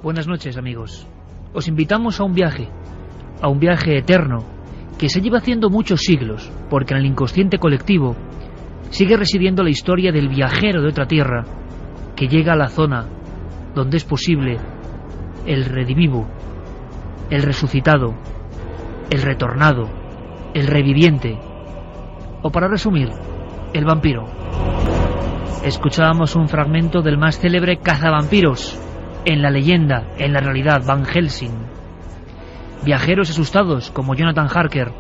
Buenas noches, amigos. Os invitamos a un viaje eterno, que se lleva haciendo muchos siglos, porque en el inconsciente colectivo sigue residiendo la historia del viajero de otra tierra que llega a la zona donde es posible el redivivo, el resucitado, el retornado, el reviviente, o para resumir, el vampiro. Escuchábamos un fragmento del más célebre cazavampiros en la leyenda, en la realidad, Van Helsing. Viajeros asustados como Jonathan Harker,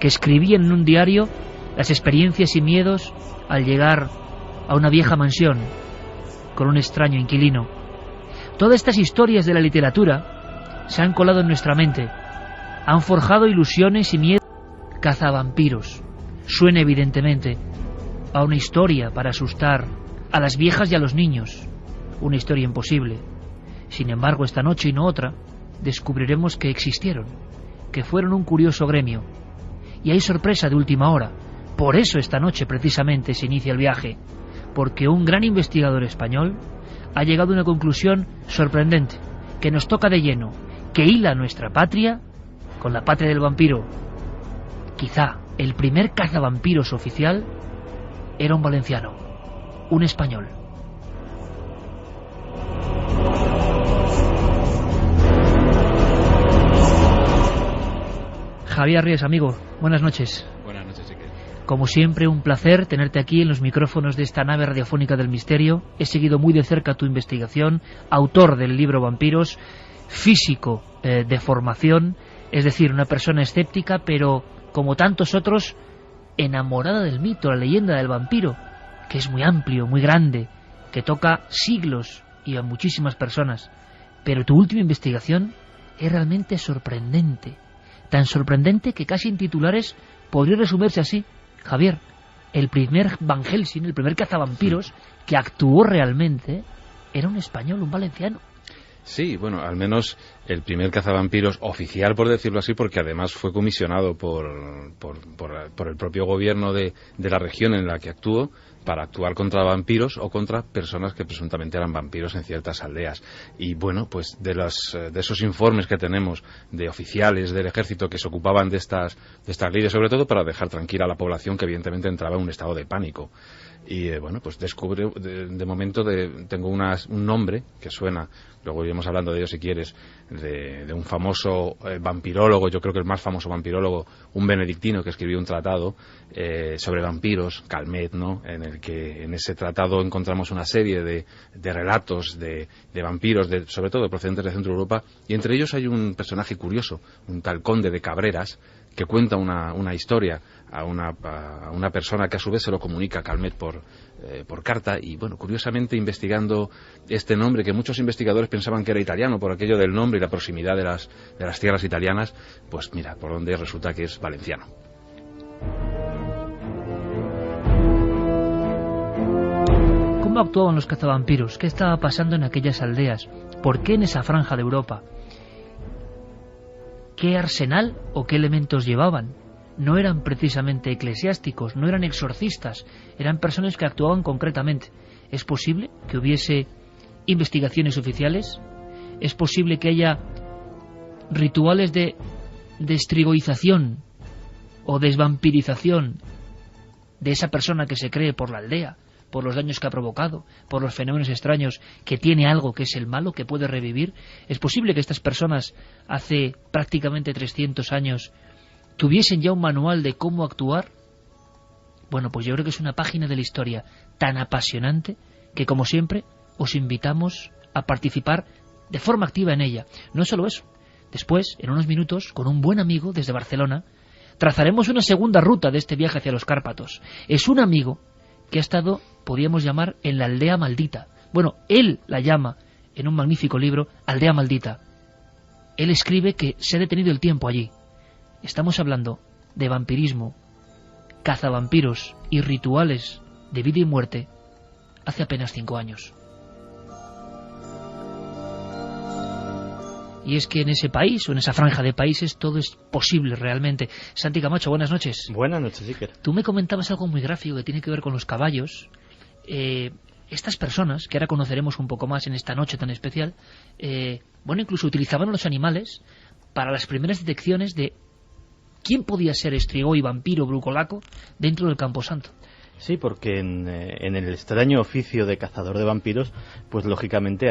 que escribían en un diario las experiencias y miedos al llegar a una vieja mansión con un extraño inquilino. Todas estas historias de la literatura se han colado en nuestra mente, han forjado ilusiones y miedos. Cazavampiros suena evidentemente a una historia para asustar a las viejas y a los niños, una historia imposible. Sin embargo, esta noche y no otra, descubriremos que existieron, que fueron un curioso gremio. Y hay sorpresa de última hora. Por eso esta noche precisamente se inicia el viaje, porque un gran investigador español ha llegado a una conclusión sorprendente, que nos toca de lleno, que hila nuestra patria con la patria del vampiro. Quizá el primer cazavampiros oficial era un valenciano, un español. Javier Ríos, amigo, buenas noches. Buenas noches, Iker. Como siempre, un placer tenerte aquí en los micrófonos de esta nave radiofónica del misterio. He seguido muy de cerca tu investigación, autor del libro Vampiros, físico de formación, es decir, una persona escéptica, pero como tantos otros, enamorada del mito, la leyenda del vampiro, que es muy amplio, muy grande, que toca siglos y a muchísimas personas. Pero tu última investigación es realmente sorprendente. Tan sorprendente que casi en titulares podría resumirse así: Javier, el primer Van Helsing, el primer cazavampiros que actuó realmente, era un español, un valenciano. Sí, bueno, al menos el primer cazavampiros oficial, por decirlo así, porque además fue comisionado por el propio gobierno de la región en la que actuó, para actuar contra vampiros o contra personas que presuntamente eran vampiros en ciertas aldeas. Y bueno, pues de esos informes que tenemos de oficiales del ejército que se ocupaban de estas leyes, sobre todo para dejar tranquila a la población que evidentemente entraba en un estado de pánico. Y bueno, pues descubre, de momento tengo un nombre que suena, luego iremos hablando de ello si quieres, de un famoso vampirólogo, yo creo que el más famoso vampirólogo, un benedictino que escribió un tratado sobre vampiros, Calmet, ¿no? En ese tratado encontramos una serie de relatos de vampiros, sobre todo procedentes de Centro Europa, y entre ellos hay un personaje curioso, un tal conde de Cabreras, que cuenta una historia a una persona que a su vez se lo comunica a Calmet por carta. Y bueno, curiosamente, investigando este nombre, que muchos investigadores pensaban que era italiano por aquello del nombre y la proximidad de las tierras italianas, pues mira, por donde resulta que es valenciano. ¿Cómo actuaban los cazavampiros? ¿Qué estaba pasando en aquellas aldeas? ¿Por qué en esa franja de Europa? ¿Qué arsenal o qué elementos llevaban? No eran precisamente eclesiásticos, no eran exorcistas, eran personas que actuaban concretamente. ¿Es posible que hubiese investigaciones oficiales? ¿Es posible que haya rituales de destrigoización o desvampirización de esa persona que se cree por la aldea, por los daños que ha provocado, por los fenómenos extraños, que tiene algo que es el malo, que puede revivir? ¿Es posible que estas personas hace prácticamente 300 años tuviesen ya un manual de cómo actuar? Bueno, pues yo creo que es una página de la historia tan apasionante que, como siempre, os invitamos a participar de forma activa en ella. No solo eso, después, en unos minutos, con un buen amigo desde Barcelona, trazaremos una segunda ruta de este viaje hacia los Cárpatos. Es un amigo que ha estado, podríamos llamar, en la aldea maldita. Bueno, él la llama, en un magnífico libro, Aldea Maldita. Él escribe que se ha detenido el tiempo allí. Estamos hablando de vampirismo, cazavampiros y rituales de vida y muerte hace apenas 5 años. Y es que en ese país, o en esa franja de países, todo es posible realmente. Santi Camacho, buenas noches. Buenas noches, Iker. Tú me comentabas algo muy gráfico que tiene que ver con los caballos. estas personas, que ahora conoceremos un poco más en esta noche tan especial, incluso utilizaban a los animales para las primeras detecciones de quién podía ser Strigoi, vampiro, brucolaco dentro del Camposanto. Sí, porque en el extraño oficio de cazador de vampiros, pues lógicamente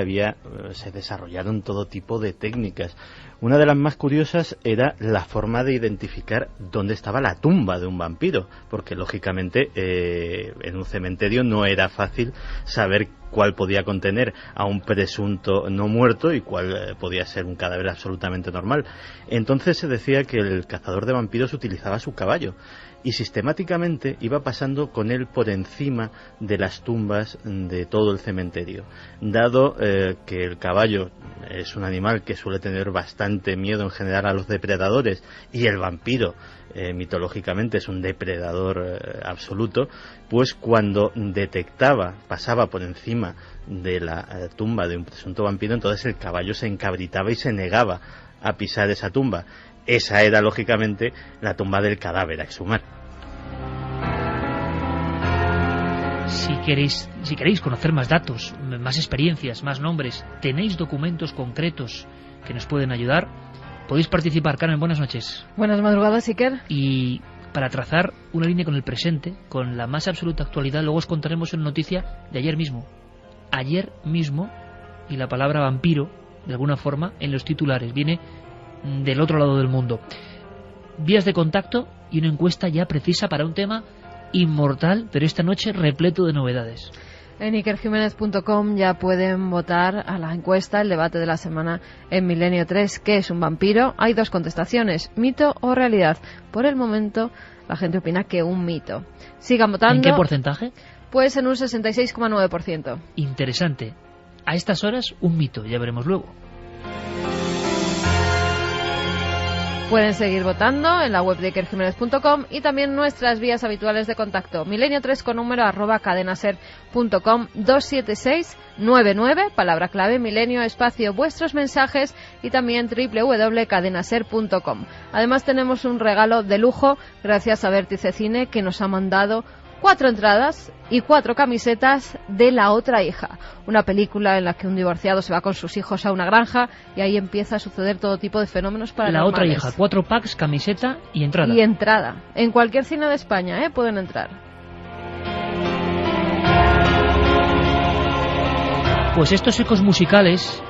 se desarrollaron todo tipo de técnicas. Una de las más curiosas era la forma de identificar dónde estaba la tumba de un vampiro, porque lógicamente en un cementerio no era fácil saber cuál podía contener a un presunto no muerto y cuál podía ser un cadáver absolutamente normal. Entonces se decía que el cazador de vampiros utilizaba su caballo y sistemáticamente iba pasando con él por encima de las tumbas de todo el cementerio. Dado que el caballo es un animal que suele tener bastante miedo en general a los depredadores y el vampiro mitológicamente es un depredador absoluto, pues cuando pasaba por encima de la tumba de un presunto vampiro, entonces el caballo se encabritaba y se negaba a pisar esa tumba. Esa era lógicamente la tumba del cadáver a exhumar. Si queréis conocer más datos, más experiencias, más nombres, tenéis documentos concretos que nos pueden ayudar, podéis participar. Carmen, buenas noches. Buenas madrugadas, Iker. Y para trazar una línea con el presente, con la más absoluta actualidad, luego os contaremos una noticia de ayer mismo. Ayer mismo, y la palabra vampiro, de alguna forma, en los titulares, viene del otro lado del mundo. Vías de contacto y una encuesta ya precisa para un tema inmortal, pero esta noche repleto de novedades. En ikerjimenez.com ya pueden votar a la encuesta, el debate de la semana en Milenio 3, ¿qué es un vampiro? Hay 2 contestaciones, mito o realidad. Por el momento la gente opina que un mito. Sigan votando. ¿En qué porcentaje? Pues en un 66,9%. Interesante. A estas horas un mito, ya veremos luego. Pueden seguir votando en la web de ikerjimenez.com y también nuestras vías habituales de contacto. Milenio3 con número @cadenaser.com 27699, palabra clave Milenio, espacio vuestros mensajes y también www.cadenaser.com. Además tenemos un regalo de lujo gracias a Vértice Cine que nos ha mandado 4 entradas y 4 camisetas de La otra hija, una película en la que un divorciado se va con sus hijos a una granja y ahí empieza a suceder todo tipo de fenómenos paranormales. La otra hija, 4 packs, camiseta y entrada. Y entrada. En cualquier cine de España, pueden entrar. Pues estos ecos musicales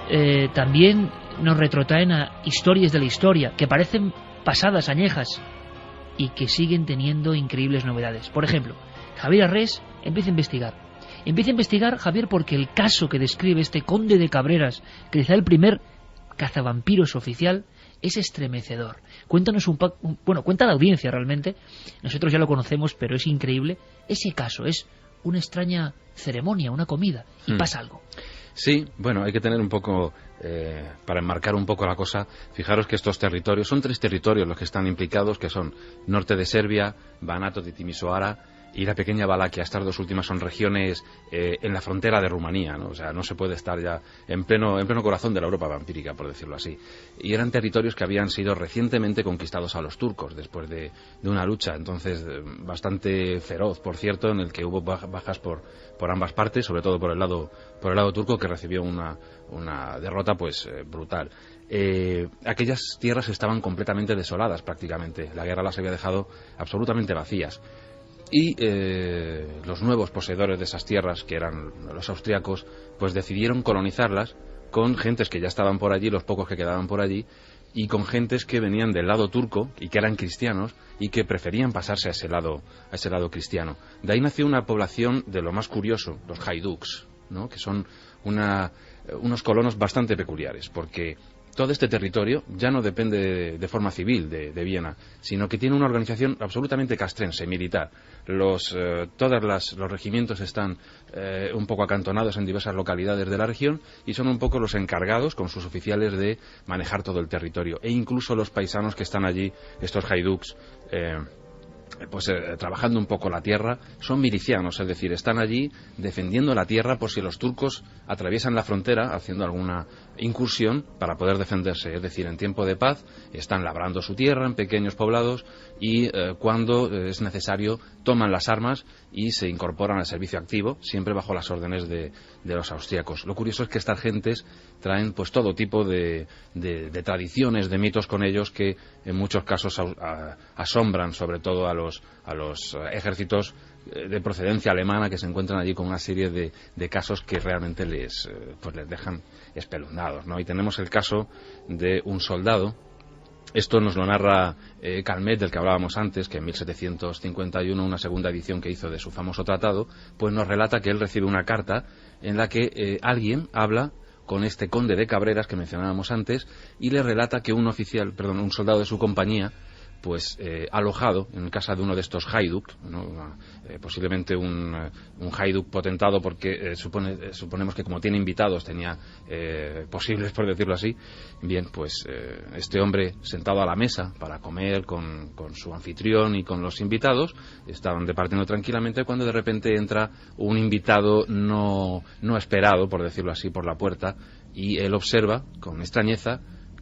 también nos retrotraen a historias de la historia que parecen pasadas, añejas y que siguen teniendo increíbles novedades. Por ejemplo, Javier Arrés empieza a investigar. Empieza a investigar, Javier, porque el caso que describe este conde de Cabreras, que quizá el primer cazavampiros oficial, es estremecedor. Cuéntanos cuenta la audiencia realmente. Nosotros ya lo conocemos, pero es increíble. Ese caso es una extraña ceremonia, una comida, y pasa algo. Sí, bueno, hay que tener un poco, para enmarcar un poco la cosa, fijaros que estos territorios, son 3 territorios los que están implicados, que son norte de Serbia, Banato de Timisoara y la pequeña Valaquia. Estas 2 últimas son regiones en la frontera de Rumanía, ¿no? O sea, no se puede estar ya en pleno corazón de la Europa vampírica, por decirlo así. Y eran territorios que habían sido recientemente conquistados a los turcos después de una lucha, entonces bastante feroz, por cierto, en el que hubo bajas por ambas partes, sobre todo por el lado turco, que recibió una derrota pues brutal. Aquellas tierras estaban completamente desoladas prácticamente. La guerra las había dejado absolutamente vacías. Y los nuevos poseedores de esas tierras, que eran los austriacos, pues decidieron colonizarlas con gentes que ya estaban por allí, los pocos que quedaban por allí, y con gentes que venían del lado turco y que eran cristianos y que preferían pasarse a ese lado cristiano. De ahí nació una población de lo más curioso, los haiduks, ¿no? Que son unos colonos bastante peculiares, porque todo este territorio ya no depende de forma civil de Viena, sino que tiene una organización absolutamente castrense, militar. Los regimientos están un poco acantonados en diversas localidades de la región y son un poco los encargados, con sus oficiales, de manejar todo el territorio. E incluso los paisanos que están allí, estos haiduks, trabajando un poco la tierra, son milicianos, es decir, están allí defendiendo la tierra por si los turcos atraviesan la frontera haciendo alguna incursión para poder defenderse. Es decir, en tiempo de paz están labrando su tierra en pequeños poblados y cuando es necesario toman las armas y se incorporan al servicio activo, siempre bajo las órdenes de los austríacos. Lo curioso es que estas gentes traen pues todo tipo de tradiciones, de mitos con ellos que en muchos casos asombran sobre todo a los ejércitos de procedencia alemana, que se encuentran allí con una serie de casos que realmente les dejan espeluznados, ¿no? Y tenemos el caso de un soldado. Esto nos lo narra Calmet, del que hablábamos antes, que en 1751, una segunda edición que hizo de su famoso tratado, pues nos relata que él recibe una carta en la que alguien habla con este conde de Cabreras que mencionábamos antes y le relata que un soldado de su compañía, pues alojado en casa de uno de estos haiduk, ¿no? Posiblemente un haiduk potentado porque suponemos que como tiene invitados tenía posibles, por decirlo así. Bien, pues este hombre sentado a la mesa para comer con su anfitrión y con los invitados, estaban departiendo tranquilamente cuando de repente entra un invitado no esperado, por decirlo así, por la puerta, y él observa con extrañeza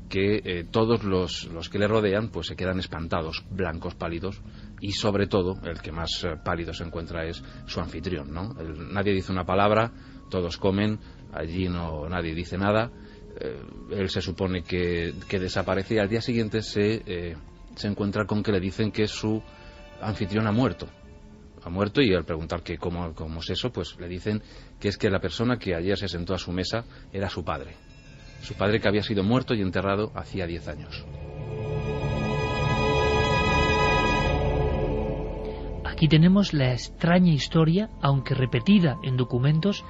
que todos los que le rodean pues se quedan espantados, blancos, pálidos, y sobre todo el que más pálido se encuentra es su anfitrión, ¿no? Nadie dice una palabra, todos comen, allí nadie dice nada. Él se supone que desaparece y al día siguiente se encuentra con que le dicen que su anfitrión ha muerto, y al preguntar que cómo es eso, pues le dicen que es que la persona que ayer se sentó a su mesa era su padre que había sido muerto y enterrado hacía 10 años. Aquí tenemos la extraña historia, aunque repetida en documentos,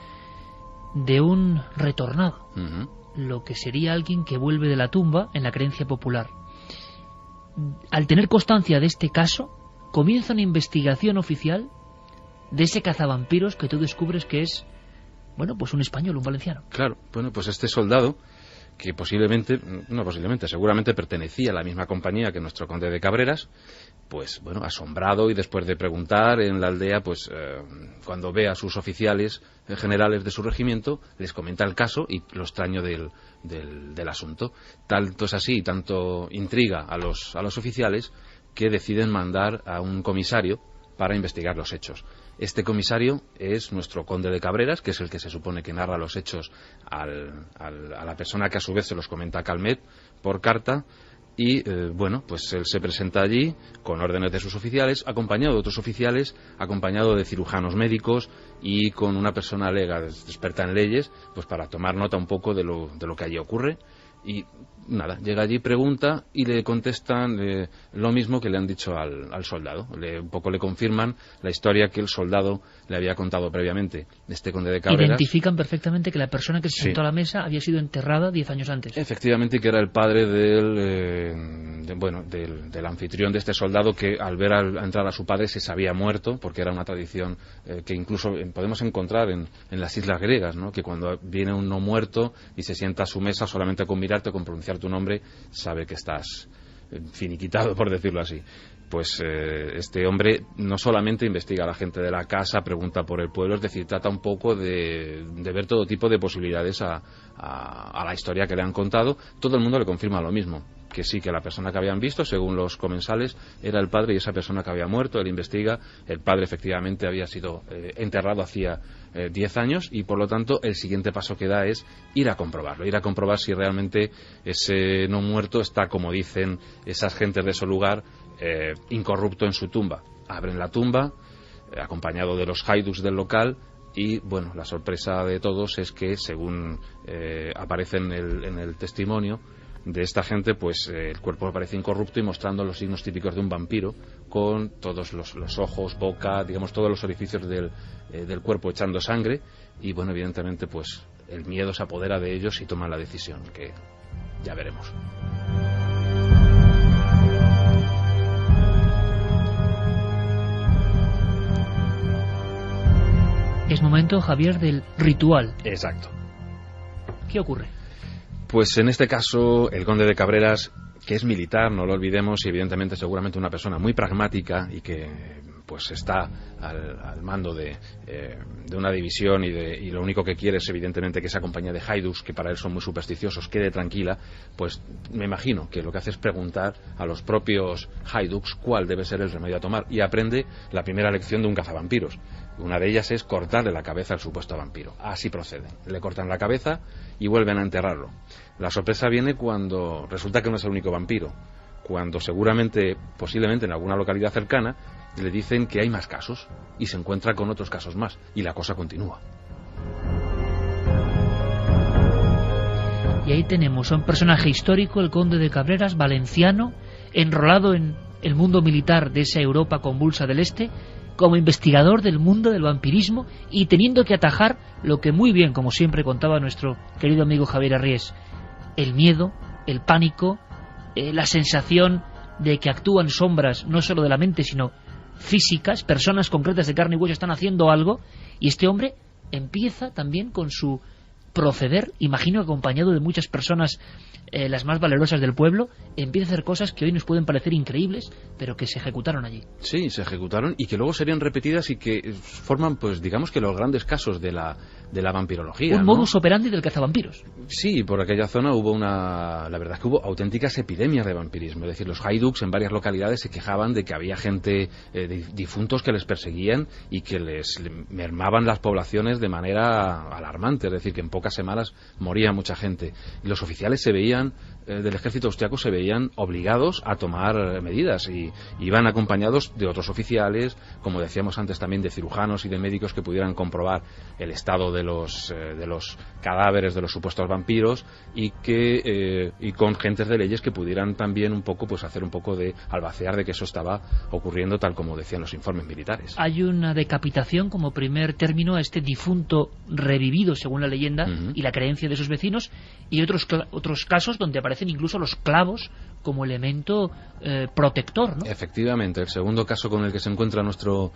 de un retornado, lo que sería alguien que vuelve de la tumba en la creencia popular. Al tener constancia de este caso, comienza una investigación oficial de ese cazavampiros que tú descubres que es, bueno, pues un español, un valenciano. Claro, bueno, pues este soldado, que seguramente pertenecía a la misma compañía que nuestro conde de Cabreras, pues bueno, asombrado y después de preguntar en la aldea, pues cuando ve a sus oficiales generales de su regimiento, les comenta el caso y lo extraño del asunto. Tanto es así, tanto intriga a los oficiales, que deciden mandar a un comisario para investigar los hechos. Este comisario es nuestro conde de Cabreras, que es el que se supone que narra los hechos a la persona que a su vez se los comenta a Calmet por carta. Y bueno, pues él se presenta allí con órdenes de sus oficiales, acompañado de otros oficiales, acompañado de cirujanos médicos y con una persona lega experta en leyes, pues para tomar nota un poco de lo que allí ocurre. Y nada, llega allí, pregunta y le contestan lo mismo que le han dicho al soldado. Un poco le confirman la historia que el soldado le había contado previamente. Este conde de Cabreras. Identifican perfectamente que la persona que se sentó a la mesa había sido enterrada 10 años antes. Efectivamente, que era el padre del anfitrión de este soldado, que al ver a entrar a su padre se sabía muerto, porque era una tradición que incluso podemos encontrar en las islas griegas, ¿no? Que cuando viene un no muerto y se sienta a su mesa, solamente con mirarte, con pronunciar tu nombre, sabe que estás finiquitado, por decirlo así. Pues este hombre no solamente investiga a la gente de la casa, pregunta por el pueblo, es decir, trata un poco de ver todo tipo de posibilidades a la historia que le han contado. Todo el mundo le confirma lo mismo, que sí, que la persona que habían visto, según los comensales, era el padre y esa persona que había muerto. Él investiga, el padre efectivamente había sido enterrado hacía 10 años y por lo tanto el siguiente paso que da es ir a comprobar si realmente ese no muerto está, como dicen esas gentes de ese lugar, incorrupto en su tumba. Abren la tumba, acompañado de los haiduks del local, y bueno, la sorpresa de todos es que, según aparece en el testimonio de esta gente, pues el cuerpo aparece incorrupto y mostrando los signos típicos de un vampiro, con todos los ojos, boca, digamos todos los orificios del cuerpo echando sangre. Y bueno, evidentemente pues el miedo se apodera de ellos y toman la decisión, que ya veremos. Es momento, Javier, del ritual. Exacto. ¿Qué ocurre? Pues en este caso el conde de Cabreras es militar, no lo olvidemos, y evidentemente seguramente una persona muy pragmática y que pues está al mando de una división y lo único que quiere es evidentemente que esa compañía de haiduks, que para él son muy supersticiosos, quede tranquila. Pues me imagino que lo que hace es preguntar a los propios haiduks cuál debe ser el remedio a tomar, y aprende la primera lección de un cazavampiros. Una de ellas es cortarle la cabeza al supuesto vampiro. Así proceden. Le cortan la cabeza y vuelven a enterrarlo. La sorpresa viene cuando resulta que no es el único vampiro. Cuando seguramente, posiblemente en alguna localidad cercana, le dicen que hay más casos y se encuentra con otros casos más. Y la cosa continúa. Y ahí tenemos a un personaje histórico, el conde de Cabreras, valenciano, enrolado en el mundo militar de esa Europa convulsa del Este, como investigador del mundo del vampirismo y teniendo que atajar lo que muy bien, como siempre contaba nuestro querido amigo Javier Arries, el miedo, el pánico, la sensación de que actúan sombras no solo de la mente sino físicas, personas concretas de carne y hueso están haciendo algo, y este hombre empieza también con su proceder, imagino acompañado de muchas personas, las más valerosas del pueblo, empieza a hacer cosas que hoy nos pueden parecer increíbles, pero que se ejecutaron allí. Sí, se ejecutaron y que luego serían repetidas y que forman, pues digamos que los grandes casos de la vampirología. Un modus operandi del cazavampiros. Sí, por aquella zona hubo la verdad es que hubo auténticas epidemias de vampirismo. Es decir, los haiduks en varias localidades se quejaban de que había gente, difuntos que les perseguían y que les mermaban las poblaciones de manera alarmante. Es decir, que en pocas semanas moría mucha gente. Y los oficiales del ejército austriaco se veían obligados a tomar medidas y iban acompañados de otros oficiales, como decíamos antes también de cirujanos y de médicos que pudieran comprobar el estado de los cadáveres de los supuestos vampiros y con gentes de leyes que pudieran también un poco pues hacer un poco de albacear de que eso estaba ocurriendo tal como decían los informes militares. Hay una decapitación como primer término a este difunto revivido según la leyenda y la creencia de sus vecinos, y otros casos donde aparecen incluso los clavos como elemento protector, ¿no? Efectivamente, el segundo caso con el que se encuentra nuestro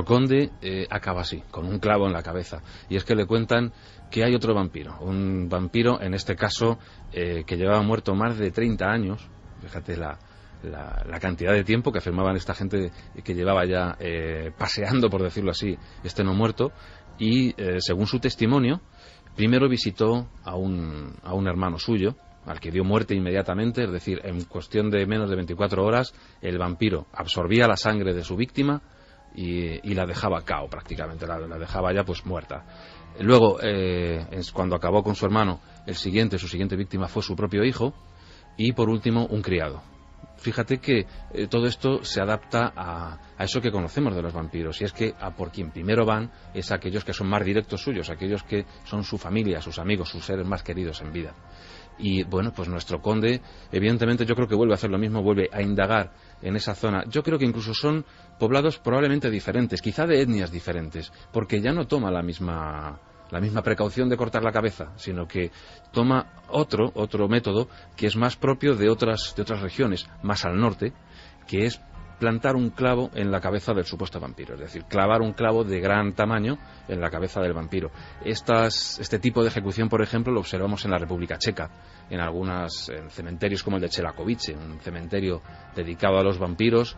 conde acaba así, con un clavo en la cabeza, y es que le cuentan que hay otro vampiro, un vampiro en este caso que llevaba muerto más de 30 años, fíjate la cantidad de tiempo que afirmaban esta gente que llevaba ya paseando, por decirlo así, este no muerto, y según su testimonio, primero visitó a un hermano suyo, al que dio muerte inmediatamente, es decir, en cuestión de menos de 24 horas, el vampiro absorbía la sangre de su víctima y la dejaba cao prácticamente, la dejaba ya pues muerta. Luego, cuando acabó con su hermano, su siguiente víctima fue su propio hijo, y por último, un criado. Fíjate que todo esto se adapta a eso que conocemos de los vampiros, y es que a por quien primero van es aquellos que son más directos suyos, aquellos que son su familia, sus amigos, sus seres más queridos en vida. Y bueno, pues nuestro conde, evidentemente yo creo que vuelve a hacer lo mismo, vuelve a indagar en esa zona. Yo creo que incluso son poblados probablemente diferentes, quizá de etnias diferentes, porque ya no toma la misma precaución de cortar la cabeza, sino que toma otro método que es más propio de otras regiones, más al norte, que es plantar un clavo en la cabeza del supuesto vampiro, es decir, clavar un clavo de gran tamaño en la cabeza del vampiro. Este tipo de ejecución, por ejemplo, lo observamos en la República Checa, en cementerios como el de Čelakovice, un cementerio dedicado a los vampiros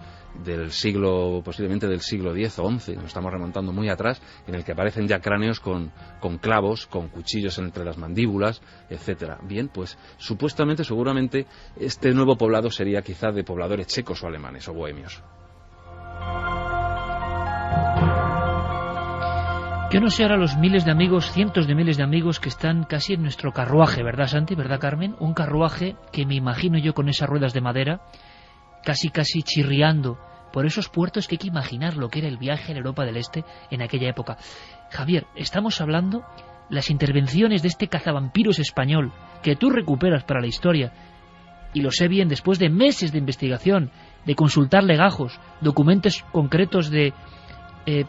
posiblemente del siglo X o XI, nos estamos remontando muy atrás, en el que aparecen ya cráneos con clavos, con cuchillos entre las mandíbulas, etcétera. Bien, pues seguramente, este nuevo poblado sería quizá de pobladores checos o alemanes o bohemios. Yo no sé ahora los miles de amigos, cientos de miles de amigos que están casi en nuestro carruaje, ¿verdad, Santi? ¿Verdad, Carmen? Un carruaje que me imagino yo con esas ruedas de madera, casi chirriando por esos puertos, que hay que imaginar lo que era el viaje en Europa del Este en aquella época. Javier, estamos hablando las intervenciones de este cazavampiros español que tú recuperas para la historia, y lo sé bien después de meses de investigación, de consultar legajos, documentos concretos de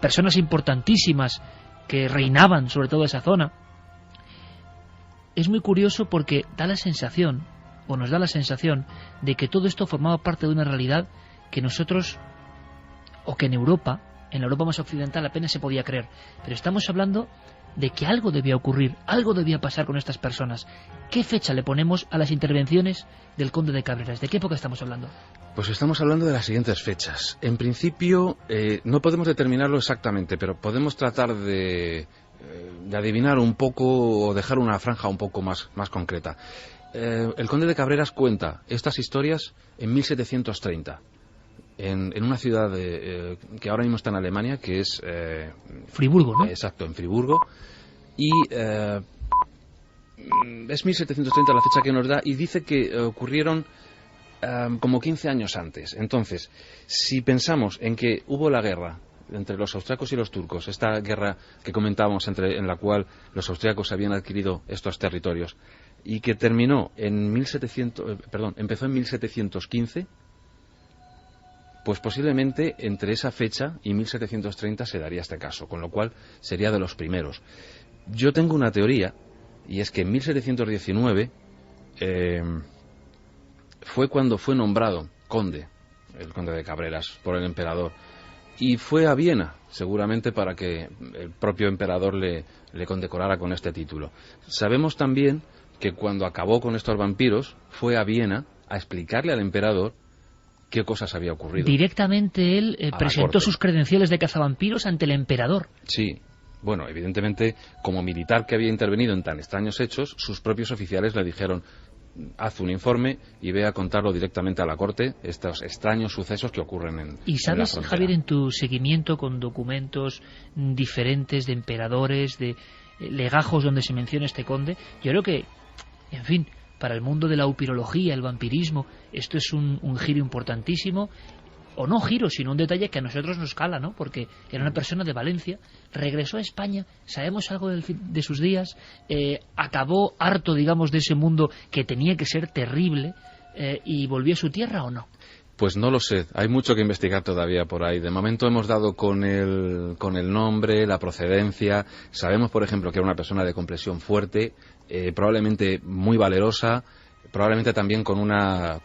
personas importantísimas que reinaban sobre toda esa zona. Es muy curioso porque nos da la sensación de que todo esto formaba parte de una realidad que nosotros, o que en la Europa más occidental apenas se podía creer. Pero estamos hablando de que algo debía ocurrir, algo debía pasar con estas personas. ¿Qué fecha le ponemos a las intervenciones del conde de Cabreras? ¿De qué época estamos hablando? Pues estamos hablando de las siguientes fechas. En principio, no podemos determinarlo exactamente, pero podemos tratar de adivinar un poco o dejar una franja un poco más concreta. El conde de Cabreras cuenta estas historias en 1730. En una ciudad que ahora mismo está en Alemania, que es... Friburgo, ¿no? Exacto, en Friburgo. Y es 1730 la fecha que nos da, y dice que ocurrieron como 15 años antes. Entonces, si pensamos en que hubo la guerra entre los austriacos y los turcos, esta guerra que comentábamos en la cual los austriacos habían adquirido estos territorios, y que terminó en empezó en 1715, pues posiblemente entre esa fecha y 1730 se daría este caso, con lo cual sería de los primeros. Yo tengo una teoría, y es que en 1719 fue cuando fue nombrado conde, el conde de Cabreras, por el emperador, y fue a Viena, seguramente para que el propio emperador le condecorara con este título. Sabemos también que cuando acabó con estos vampiros, fue a Viena a explicarle al emperador qué cosas había ocurrido. Directamente él presentó sus credenciales de cazavampiros ante el emperador. Sí. Bueno, evidentemente, como militar que había intervenido en tan extraños hechos, sus propios oficiales le dijeron: haz un informe y ve a contarlo directamente a la corte, estos extraños sucesos que ocurren en ¿Y sabes, en la frontera? Javier, en tu seguimiento con documentos diferentes de emperadores, de legajos donde se menciona este conde, yo creo que, en fin, para el mundo de la upirología, el vampirismo, esto es un giro importantísimo, o no giro, sino un detalle que a nosotros nos cala, ¿no? Porque era una persona de Valencia, regresó a España, sabemos algo de sus días, acabó harto, digamos, de ese mundo que tenía que ser terrible, y volvió a su tierra, ¿o no? Pues no lo sé, hay mucho que investigar todavía por ahí. De momento hemos dado con el nombre, la procedencia. Sabemos, por ejemplo, que era una persona de complexión fuerte, probablemente muy valerosa, probablemente también con una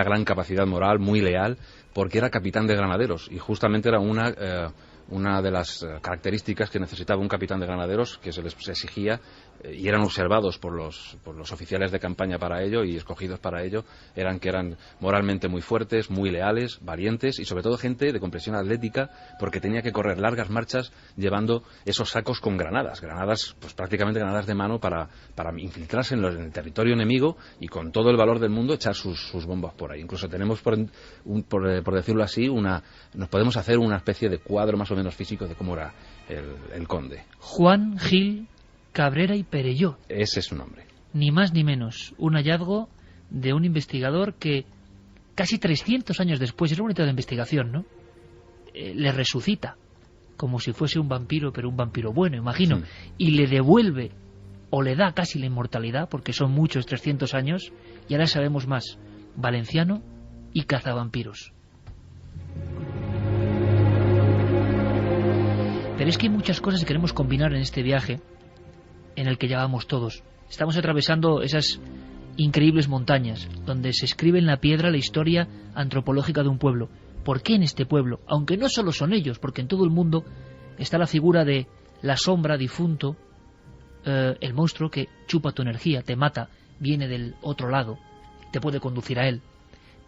gran capacidad moral, muy leal, porque era capitán de granaderos, y justamente era una de las características que necesitaba un capitán de granaderos, que se les exigía, y eran observados por los oficiales de campaña para ello y escogidos para ello, eran moralmente muy fuertes, muy leales, valientes, y sobre todo gente de complexión atlética, porque tenía que correr largas marchas llevando esos sacos con granadas, pues prácticamente granadas de mano para infiltrarse en el territorio enemigo y con todo el valor del mundo echar sus bombas por ahí. Incluso tenemos, por decirlo así, nos podemos hacer una especie de cuadro más o menos físico de cómo era el conde. Juan Gil Cabrera y Perelló. Ese es su nombre. Ni más ni menos. Un hallazgo de un investigador que casi 300 años después, es bonito de investigación, ¿no? Le resucita como si fuese un vampiro, pero un vampiro bueno, imagino. Sí. Y le devuelve, o le da casi la inmortalidad, porque son muchos 300 años, y ahora sabemos más. Valenciano y cazavampiros. Pero es que hay muchas cosas que queremos combinar en este viaje en el que ya vamos todos. Estamos atravesando esas increíbles montañas donde se escribe en la piedra la historia antropológica de un pueblo. ¿Por qué en este pueblo? Aunque no solo son ellos, porque en todo el mundo está la figura de la sombra, difunto, el monstruo que chupa tu energía, te mata, viene del otro lado, te puede conducir a él.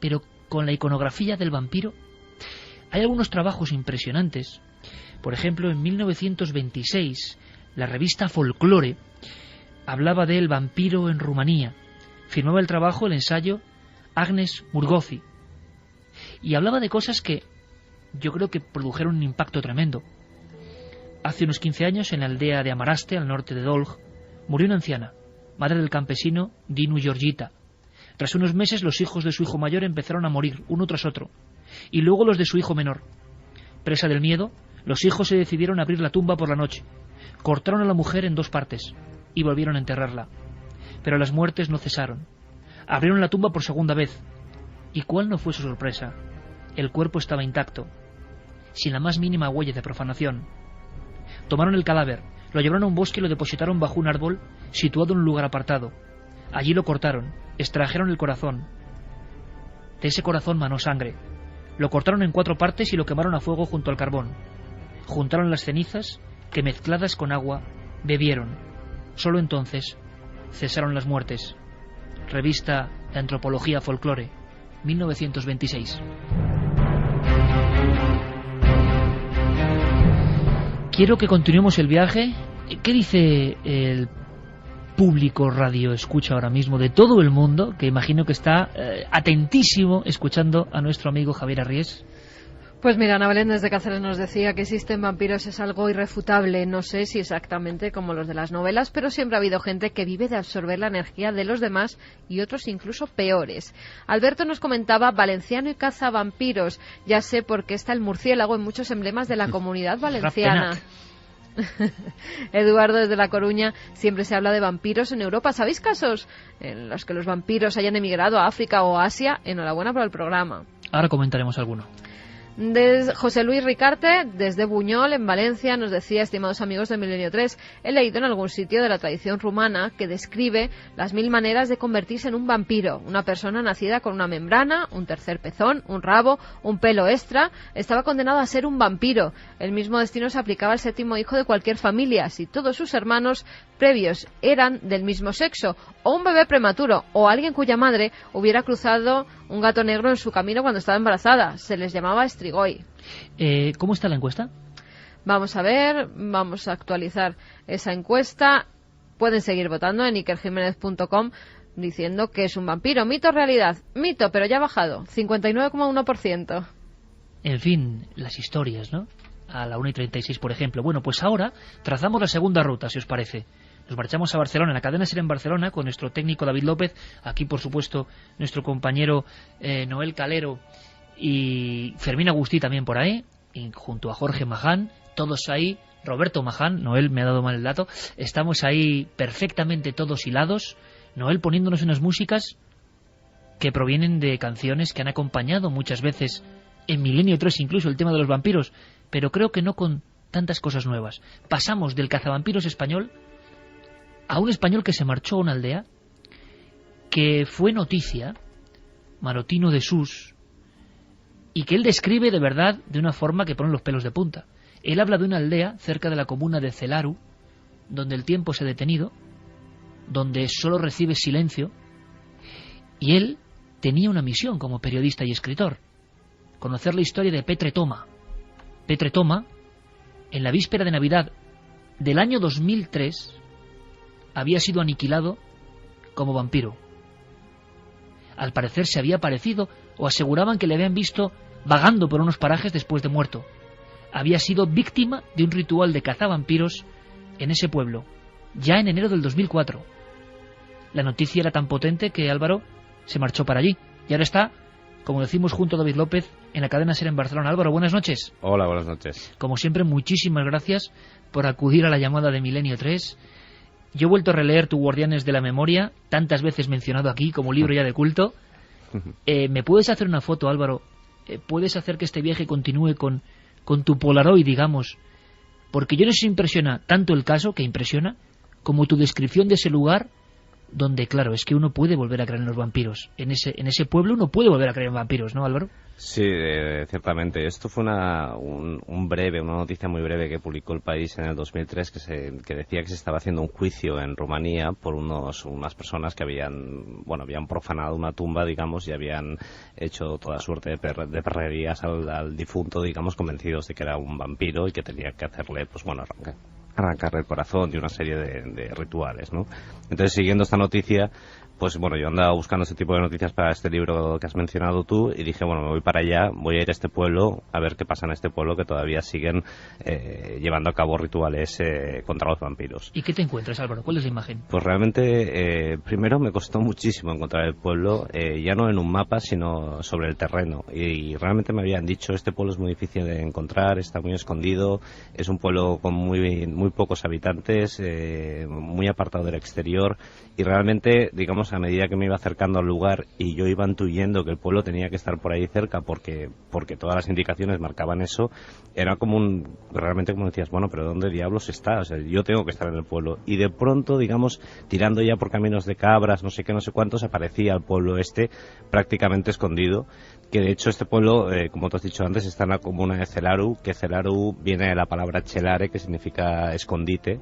Pero con la iconografía del vampiro hay algunos trabajos impresionantes. Por ejemplo, en 1926, la revista Folklore hablaba del vampiro en Rumanía. Firmaba el trabajo, el ensayo, Agnes Murgozi. Y hablaba de cosas que yo creo que produjeron un impacto tremendo. Hace unos 15 años, en la aldea de Amaraste, al norte de Dolj, murió una anciana, madre del campesino Dinu Georgita. Tras unos meses, los hijos de su hijo mayor empezaron a morir, uno tras otro, y luego los de su hijo menor. Presa del miedo, los hijos se decidieron a abrir la tumba por la noche. Cortaron a la mujer en 2 partes y volvieron a enterrarla. Pero las muertes no cesaron. Abrieron la tumba por segunda vez. ¿Y cuál no fue su sorpresa? El cuerpo estaba intacto, sin la más mínima huella de profanación. Tomaron el cadáver, lo llevaron a un bosque y lo depositaron bajo un árbol situado en un lugar apartado. Allí lo cortaron, extrajeron el corazón. De ese corazón manó sangre. Lo cortaron en 4 partes y lo quemaron a fuego junto al carbón. Juntaron las cenizas, que mezcladas con agua bebieron. Solo entonces cesaron las muertes. Revista de Antropología Folclore, 1926. Quiero que continuemos el viaje. ¿Qué dice el público radio escucha ahora mismo de todo el mundo, que imagino que está atentísimo escuchando a nuestro amigo Javier Arries? Pues mira, Ana Belén desde Cáceres nos decía que existen vampiros es algo irrefutable. No sé si exactamente como los de las novelas, pero siempre ha habido gente que vive de absorber la energía de los demás y otros incluso peores. Alberto nos comentaba valenciano y caza vampiros. Ya sé por qué está el murciélago en muchos emblemas de la comunidad valenciana. Eduardo desde La Coruña, siempre se habla de vampiros en Europa. ¿Sabéis casos en los que los vampiros hayan emigrado a África o Asia? Enhorabuena por el programa. Ahora comentaremos alguno. José Luis Ricarte, desde Buñol, en Valencia, nos decía, estimados amigos de Milenio 3, he leído en algún sitio de la tradición rumana que describe las 1000 maneras de convertirse en un vampiro. Una persona nacida con una membrana, un tercer pezón, un rabo, un pelo extra, estaba condenado a ser un vampiro. El mismo destino se aplicaba al 7º hijo de cualquier familia, si todos sus hermanos previos eran del mismo sexo, o un bebé prematuro, o alguien cuya madre hubiera cruzado un gato negro en su camino cuando estaba embarazada. Se les llamaba Strigoi. ¿Cómo está la encuesta? Vamos a ver, vamos a actualizar esa encuesta. Pueden seguir votando en ikerjimenez.com diciendo que es un vampiro. Mito o realidad. Mito, pero ya ha bajado. 59,1%. En fin, las historias, ¿no? A la 1:36, por ejemplo. Bueno, pues ahora trazamos la segunda ruta, si os parece. Nos marchamos a Barcelona, en la cadena SER en Barcelona, con nuestro técnico David López, aquí por supuesto nuestro compañero Noel Calero y Fermín Agustí también por ahí, y junto a Jorge Maján, todos ahí, Roberto Maján, Noel me ha dado mal el dato, estamos ahí perfectamente todos hilados, Noel poniéndonos unas músicas que provienen de canciones que han acompañado muchas veces en Milenio 3, incluso el tema de los vampiros, pero creo que no con tantas cosas nuevas. Pasamos del cazavampiros español a un español que se marchó a una aldea, que fue noticia, Marotino de Sus, y que él describe de verdad de una forma que pone los pelos de punta. Él habla de una aldea cerca de la comuna de Celaru, donde el tiempo se ha detenido, donde solo recibe silencio, y él tenía una misión como periodista y escritor, conocer la historia de Petre Toma. Petre Toma, en la víspera de Navidad del año 2003, había sido aniquilado como vampiro. Al parecer se había aparecido, o aseguraban que le habían visto vagando por unos parajes después de muerto. Había sido víctima de un ritual de cazavampiros en ese pueblo, ya en enero del 2004. La noticia era tan potente que Álvaro se marchó para allí, y ahora está, como decimos, junto a David López en la cadena SER en Barcelona. Álvaro, buenas noches. Hola, buenas noches. Como siempre, muchísimas gracias por acudir a la llamada de Milenio 3. Yo he vuelto a releer Tu Guardianes de la Memoria, tantas veces mencionado aquí como libro ya de culto. ¿Me puedes hacer una foto, Álvaro? ¿Puedes hacer que este viaje continúe con tu Polaroid, digamos? Porque yo no sé si impresiona tanto el caso, que impresiona, como tu descripción de ese lugar, donde, claro, es que uno puede volver a creer en los vampiros. En ese pueblo uno puede volver a creer en vampiros, ¿no, Álvaro? Sí, ciertamente. Esto fue una noticia muy breve que publicó El País en el 2003 que decía que se estaba haciendo un juicio en Rumanía por unas personas que habían profanado una tumba, digamos, y habían hecho toda suerte de perrerías al difunto, digamos, convencidos de que era un vampiro y que tenía que hacerle, pues bueno, arrancarle el corazón y una serie de rituales, ¿no? Entonces, siguiendo esta noticia, pues bueno, yo andaba buscando este tipo de noticias para este libro que has mencionado tú y dije, bueno, me voy para allá, voy a ir a este pueblo, a ver qué pasa en este pueblo, que todavía siguen llevando a cabo rituales contra los vampiros. ¿Y qué te encuentras, Álvaro? ¿Cuál es la imagen? Pues realmente, primero me costó muchísimo encontrar el pueblo, ya no en un mapa, sino sobre el terreno. Y realmente me habían dicho, este pueblo es muy difícil de encontrar, está muy escondido, es un pueblo con muy pocos habitantes, muy apartado del exterior, y realmente, digamos, a medida que me iba acercando al lugar y yo iba intuyendo que el pueblo tenía que estar por ahí cerca porque todas las indicaciones marcaban eso, era como realmente como decías, bueno, pero ¿dónde diablos está? O sea, yo tengo que estar en el pueblo. Y de pronto, digamos, tirando ya por caminos de cabras, no sé qué, no sé cuántos, aparecía el pueblo prácticamente escondido, que de hecho este pueblo, como tú has dicho antes, está en la comuna de Celaru, que Celaru viene de la palabra celare, que significa escondite,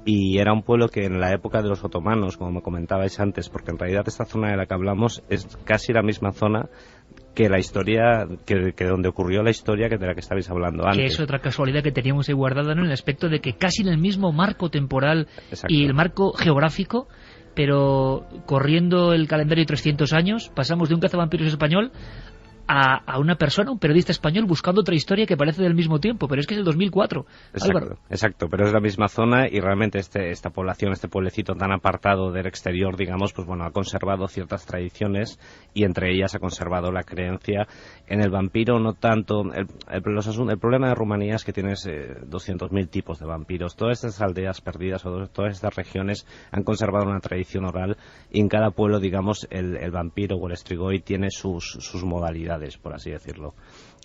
y era un pueblo que en la época de los otomanos, como me comentabais antes, porque en realidad esta zona de la que hablamos es casi la misma zona que la historia, que donde ocurrió la historia que de la que estabais hablando antes. Que es otra casualidad que teníamos ahí guardada, ¿no? En el aspecto de que casi en el mismo marco temporal y el marco geográfico, pero corriendo el calendario de 300 años, pasamos de un cazavampiros español a una persona, un periodista español, buscando otra historia que parece del mismo tiempo, pero es que es el 2004. Exacto, pero es la misma zona y realmente esta población, este pueblecito tan apartado del exterior, digamos, pues bueno, ha conservado ciertas tradiciones y entre ellas ha conservado la creencia en el vampiro, no tanto. El problema de Rumanía es que tienes 200.000 tipos de vampiros. Todas estas aldeas perdidas o todas estas regiones han conservado una tradición oral y en cada pueblo, digamos, el vampiro o el strigoi tiene sus modalidades, por así decirlo.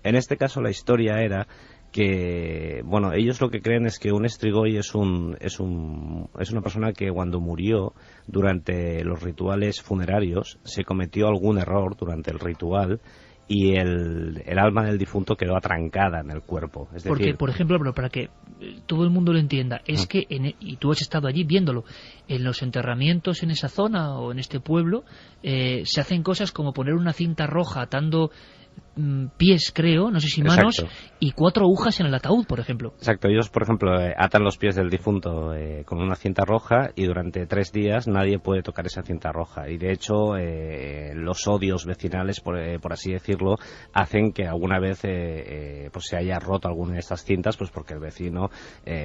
En este caso la historia era que, bueno, ellos lo que creen es que un strigoi es una persona que cuando murió durante los rituales funerarios se cometió algún error durante el ritual y el alma del difunto quedó atrancada en el cuerpo. Es porque, decir, por ejemplo, para que todo el mundo lo entienda, es que, y tú has estado allí viéndolo, en los enterramientos en esa zona o en este pueblo, se hacen cosas como poner una cinta roja atando pies, creo, no sé si manos, y 4 agujas en el ataúd, por ejemplo. Exacto, ellos, por ejemplo, atan los pies del difunto con una cinta roja y durante 3 días nadie puede tocar esa cinta roja. Y de hecho, los odios vecinales, por así decirlo, hacen que alguna vez pues se haya roto alguna de estas cintas, pues porque el vecino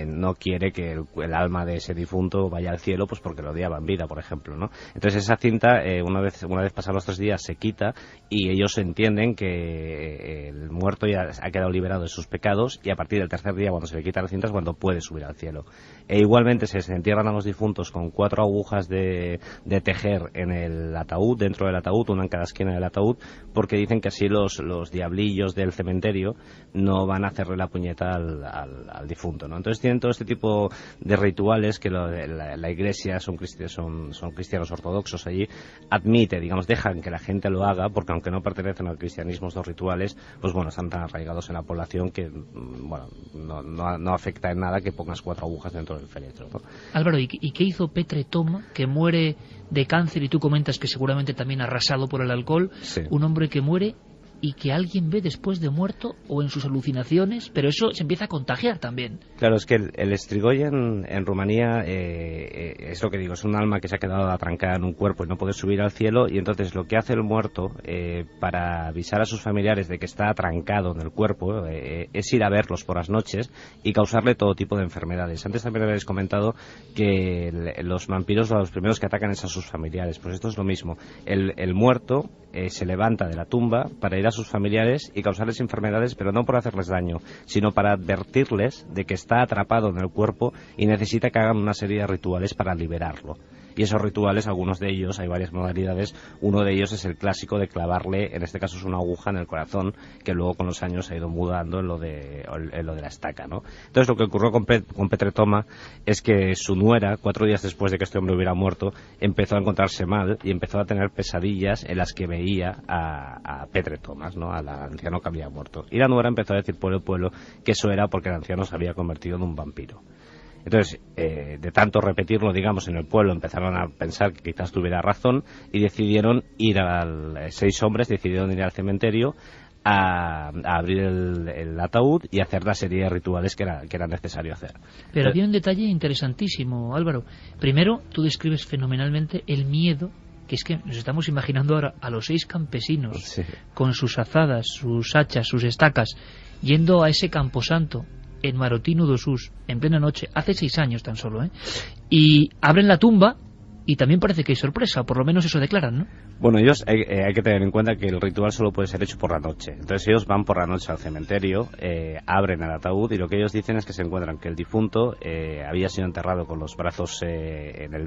no quiere que el alma de ese difunto vaya al cielo, pues porque lo odiaba en vida, por ejemplo, ¿no? Entonces esa cinta, una vez pasados los 3 días, se quita y ellos entienden que el muerto ya ha quedado liberado de sus pecados y a partir del 3er día, cuando se le quita la cinta, es cuando puede subir al cielo. E igualmente se entierran a los difuntos con 4 agujas de tejer en el ataúd, dentro del ataúd, una en cada esquina del ataúd, porque dicen que así los diablillos del cementerio no van a hacerle la puñeta al difunto, ¿no? Entonces tienen todo este tipo de rituales que la iglesia, son cristianos ortodoxos allí, admite, digamos, dejan que la gente lo haga, porque aunque no pertenecen al cristianismo, estos rituales, pues bueno, están tan arraigados en la población que, bueno, no afecta en nada que pongas 4 agujas dentro del féretro, ¿no? Álvaro, ¿y qué hizo Petre Toma, que muere de cáncer y tú comentas que seguramente también arrasado por el alcohol? Sí. Un hombre que muere y que alguien ve después de muerto o en sus alucinaciones, pero eso se empieza a contagiar también. Claro, es que el strigoi en Rumanía es lo que digo, es un alma que se ha quedado atrancada en un cuerpo y no puede subir al cielo, y entonces lo que hace el muerto para avisar a sus familiares de que está atrancado en el cuerpo es ir a verlos por las noches y causarle todo tipo de enfermedades. Antes también habéis comentado que los vampiros los primeros que atacan es a sus familiares, pues esto es lo mismo. El muerto se levanta de la tumba para ir a sus familiares y causarles enfermedades, pero no por hacerles daño, sino para advertirles de que está atrapado en el cuerpo y necesita que hagan una serie de rituales para liberarlo. Y esos rituales, algunos de ellos, hay varias modalidades, uno de ellos es el clásico de clavarle, en este caso es una aguja en el corazón, que luego con los años se ha ido mudando en lo de la estaca, ¿no? Entonces lo que ocurrió con Petre Toma es que su nuera, 4 días después de que este hombre hubiera muerto, empezó a encontrarse mal y empezó a tener pesadillas en las que veía a Petre Tomas, ¿no? Al anciano que había muerto. Y la nuera empezó a decir por el pueblo que eso era porque el anciano se había convertido en un vampiro. Entonces, de tanto repetirlo, digamos, en el pueblo, empezaron a pensar que quizás tuviera razón y decidieron ir 6 hombres decidieron ir al cementerio a abrir el ataúd y hacer la serie de rituales que era necesario hacer. Pero había un detalle interesantísimo, Álvaro. Primero, tú describes fenomenalmente el miedo, que es que nos estamos imaginando ahora a los 6 campesinos, sí, con sus azadas, sus hachas, sus estacas, yendo a ese camposanto en Marotinu do Sus, en plena noche, hace 6 años tan solo, y abren la tumba y también parece que hay sorpresa, por lo menos eso declaran, ¿no? Bueno, ellos hay que tener en cuenta que el ritual solo puede ser hecho por la noche. Entonces ellos van por la noche al cementerio, abren el ataúd y lo que ellos dicen es que se encuentran que el difunto había sido enterrado con los brazos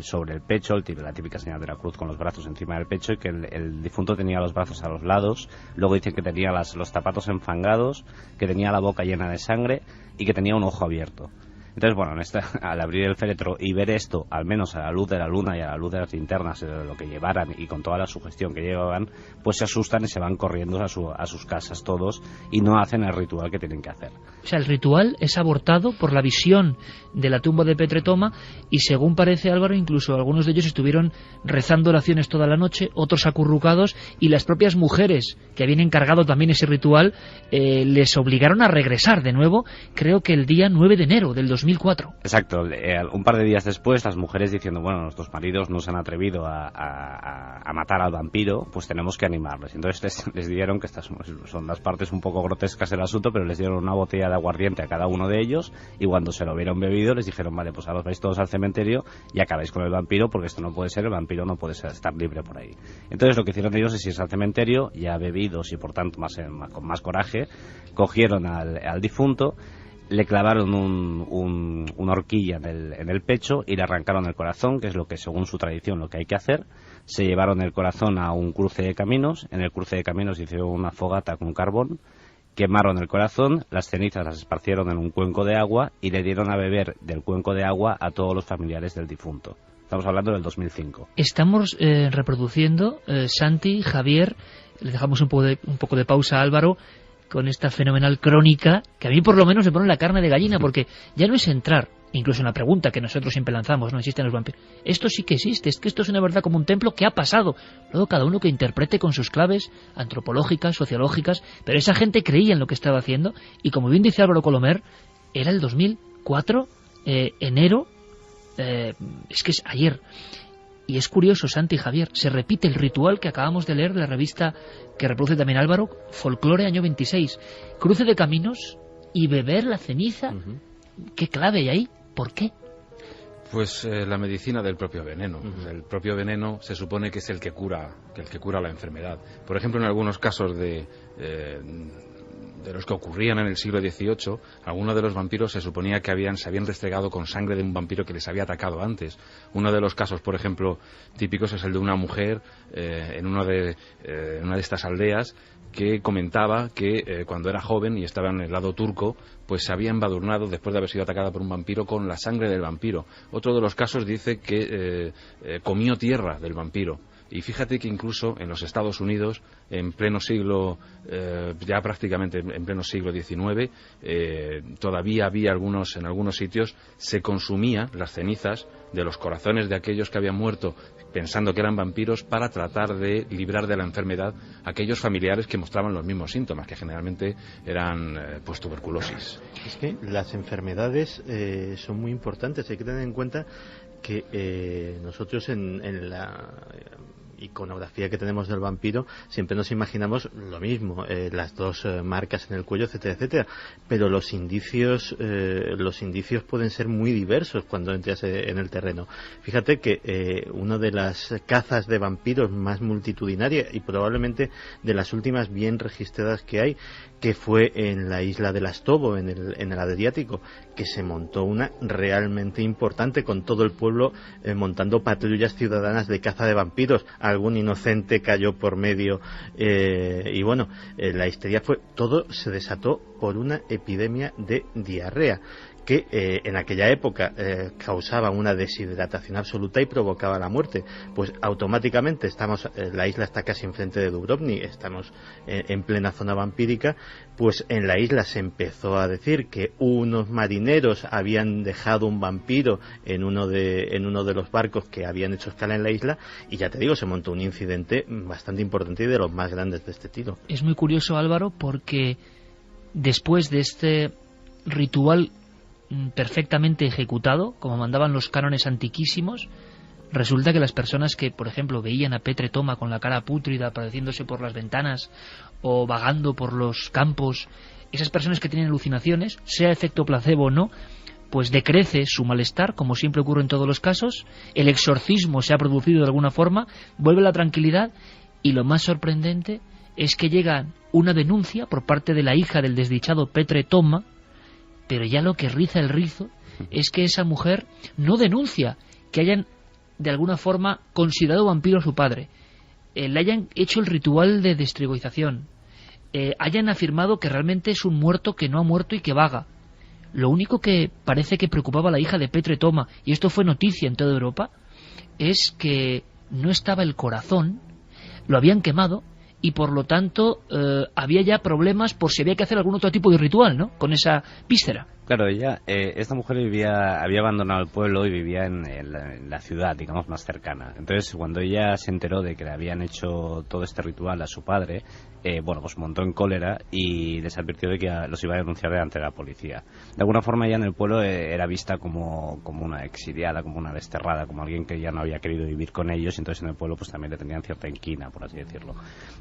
sobre el pecho, la típica señal de la cruz con los brazos encima del pecho, y que el difunto tenía los brazos a los lados. Luego dicen que tenía los zapatos enfangados, que tenía la boca llena de sangre y que tenía un ojo abierto. Entonces, bueno, al abrir el féretro y ver esto, al menos a la luz de la luna y a la luz de las linternas, de lo que llevaran y con toda la sugestión que llevaban, pues se asustan y se van corriendo a sus casas todos y no hacen el ritual que tienen que hacer. O sea, el ritual es abortado por la visión de la tumba de Petretoma y, según parece, Álvaro, incluso algunos de ellos estuvieron rezando oraciones toda la noche, otros acurrucados, y las propias mujeres que habían encargado también ese ritual les obligaron a regresar de nuevo, creo que el día 9 de enero del 2004. Exacto, un par de días después las mujeres diciendo, bueno, nuestros maridos no se han atrevido a matar al vampiro, pues tenemos que animarles. Entonces les dieron, que estas son las partes un poco grotescas del asunto, pero les dieron una botella de aguardiente a cada uno de ellos, y cuando se lo hubieron bebido les dijeron, vale, pues ahora os vais todos al cementerio y acabáis con el vampiro, porque esto no puede ser, el vampiro no puede estar libre por ahí. Entonces lo que hicieron ellos es irse al cementerio, ya bebidos y por tanto con más coraje, cogieron al difunto, le clavaron una horquilla en el pecho y le arrancaron el corazón, que es lo que según su tradición lo que hay que hacer. Se llevaron el corazón a un cruce de caminos, en el cruce de caminos hicieron una fogata con carbón, quemaron el corazón, las cenizas las esparcieron en un cuenco de agua y le dieron a beber del cuenco de agua a todos los familiares del difunto. Estamos hablando del 2005. Estamos reproduciendo, Santi, Javier, le dejamos un poco de pausa a Álvaro, con esta fenomenal crónica, que a mí por lo menos me pone la carne de gallina, porque ya no es entrar, incluso en la pregunta que nosotros siempre lanzamos, ¿no existen los vampiros? Esto sí que existe, es que esto es una verdad como un templo que ha pasado. Luego cada uno que interprete con sus claves antropológicas, sociológicas, pero esa gente creía en lo que estaba haciendo, y como bien dice Álvaro Colomer, era el 2004, enero, es que es ayer. Y es curioso, Santi y Javier, se repite el ritual que acabamos de leer de la revista que reproduce también Álvaro, Folclore, año 26. Cruce de caminos y beber la ceniza. ¿Qué clave hay ahí? ¿Por qué? Pues la medicina del propio veneno. El propio veneno se supone que es el que cura la enfermedad. Por ejemplo, en algunos casos de los que ocurrían en el siglo XVIII, algunos de los vampiros se suponía que se habían restregado con sangre de un vampiro que les había atacado antes. Uno de los casos, por ejemplo, típicos es el de una mujer en una de estas aldeas que comentaba que cuando era joven y estaba en el lado turco, pues se había embadurnado después de haber sido atacada por un vampiro con la sangre del vampiro. Otro de los casos dice que comió tierra del vampiro. Y fíjate que incluso en los Estados Unidos, en pleno siglo, ya prácticamente en pleno siglo XIX, todavía había en algunos sitios, se consumía las cenizas de los corazones de aquellos que habían muerto pensando que eran vampiros para tratar de librar de la enfermedad a aquellos familiares que mostraban los mismos síntomas, que generalmente eran pues tuberculosis. Es que las enfermedades son muy importantes, hay que tener en cuenta que nosotros en la iconografía que tenemos del vampiro siempre nos imaginamos lo mismo, las dos marcas en el cuello, etcétera, etcétera, pero los indicios pueden ser muy diversos cuando entras en el terreno. Fíjate que una de las cazas de vampiros más multitudinaria y probablemente de las últimas bien registradas que hay, que fue en la isla de Lastovo, en el Adriático, que se montó una realmente importante, con todo el pueblo montando patrullas ciudadanas de caza de vampiros. Algún inocente cayó por medio y bueno, la histeria todo se desató por una epidemia de diarrea que en aquella época causaba una deshidratación absoluta y provocaba la muerte. Pues automáticamente la isla está casi enfrente de Dubrovnik, estamos en plena zona vampírica, pues en la isla se empezó a decir que unos marineros habían dejado un vampiro en uno de los barcos que habían hecho escala en la isla, y ya te digo, se montó un incidente bastante importante y de los más grandes de este estilo. Es muy curioso, Álvaro, porque después de este ritual perfectamente ejecutado, como mandaban los cánones antiquísimos, resulta que las personas que, por ejemplo, veían a Petretoma con la cara pútrida apareciéndose por las ventanas o vagando por los campos, esas personas que tienen alucinaciones, sea efecto placebo o no, pues decrece su malestar, como siempre ocurre en todos los casos, el exorcismo se ha producido de alguna forma, vuelve la tranquilidad, y lo más sorprendente es que llega una denuncia por parte de la hija del desdichado Petre Toma, pero ya lo que riza el rizo es que esa mujer no denuncia que hayan de alguna forma considerado vampiro a su padre, le hayan hecho el ritual de destrigoización, hayan afirmado que realmente es un muerto que no ha muerto y que vaga. Lo único que parece que preocupaba a la hija de Petre Toma, y esto fue noticia en toda Europa, es que no estaba el corazón, lo habían quemado, y por lo tanto había ya problemas por si había que hacer algún otro tipo de ritual, ¿no?, con esa víscera. Claro, esta mujer había abandonado el pueblo y vivía en la ciudad, digamos, más cercana. Entonces, cuando ella se enteró de que le habían hecho todo este ritual a su padre, pues montó en cólera y les advirtió de que los iba a denunciar delante de la policía. De alguna forma, ella en el pueblo era vista como una exiliada, como una desterrada, como alguien que ya no había querido vivir con ellos, y entonces en el pueblo pues también le tenían cierta inquina, por así decirlo.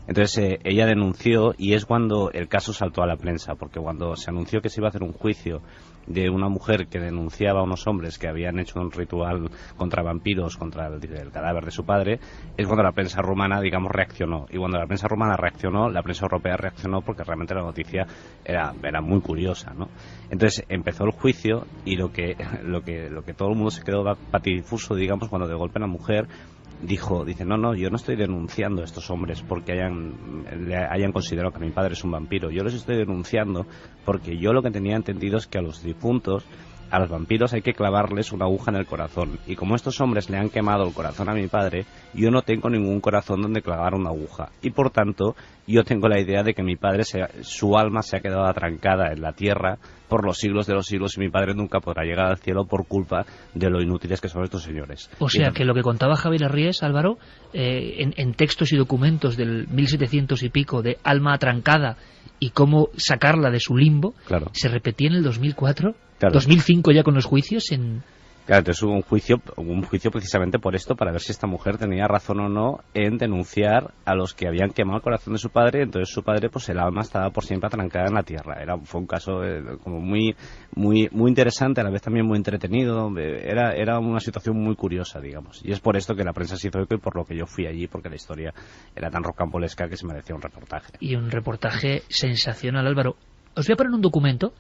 Entonces, ella denunció, y es cuando el caso saltó a la prensa, porque cuando se anunció que se iba a hacer un juicio de una mujer que denunciaba a unos hombres que habían hecho un ritual contra vampiros, contra el cadáver de su padre, es cuando la prensa rumana, digamos, reaccionó. Y cuando la prensa rumana reaccionó, la prensa europea reaccionó, porque realmente la noticia era muy curiosa, ¿no? Entonces empezó el juicio, y lo que todo el mundo se quedó patidifuso, digamos, cuando de golpe la mujer dice, no, yo no estoy denunciando a estos hombres porque hayan considerado que mi padre es un vampiro. Yo los estoy denunciando porque yo lo que tenía entendido es que a los difuntos, a los vampiros, hay que clavarles una aguja en el corazón. Y como estos hombres le han quemado el corazón a mi padre, yo no tengo ningún corazón donde clavar una aguja. Y por tanto, yo tengo la idea de que mi padre, su alma se ha quedado atrancada en la tierra por los siglos de los siglos, y mi padre nunca podrá llegar al cielo por culpa de lo inútiles que son estos señores. O sea, que lo que contaba Javier Arries, Álvaro, en textos y documentos del 1700 y pico, de alma atrancada y cómo sacarla de su limbo, claro, se repetía en el 2004, claro, 2005 ya con los juicios Claro, entonces hubo un juicio precisamente por esto, para ver si esta mujer tenía razón o no en denunciar a los que habían quemado el corazón de su padre. Entonces su padre, pues el alma estaba por siempre atrancada en la tierra. Fue un caso como muy interesante, a la vez también muy entretenido. Era una situación muy curiosa, digamos. Y es por esto que la prensa se hizo eco, y por lo que yo fui allí, porque la historia era tan rocambolesca que se merecía un reportaje. Y un reportaje sensacional, Álvaro. Os voy a poner un documento.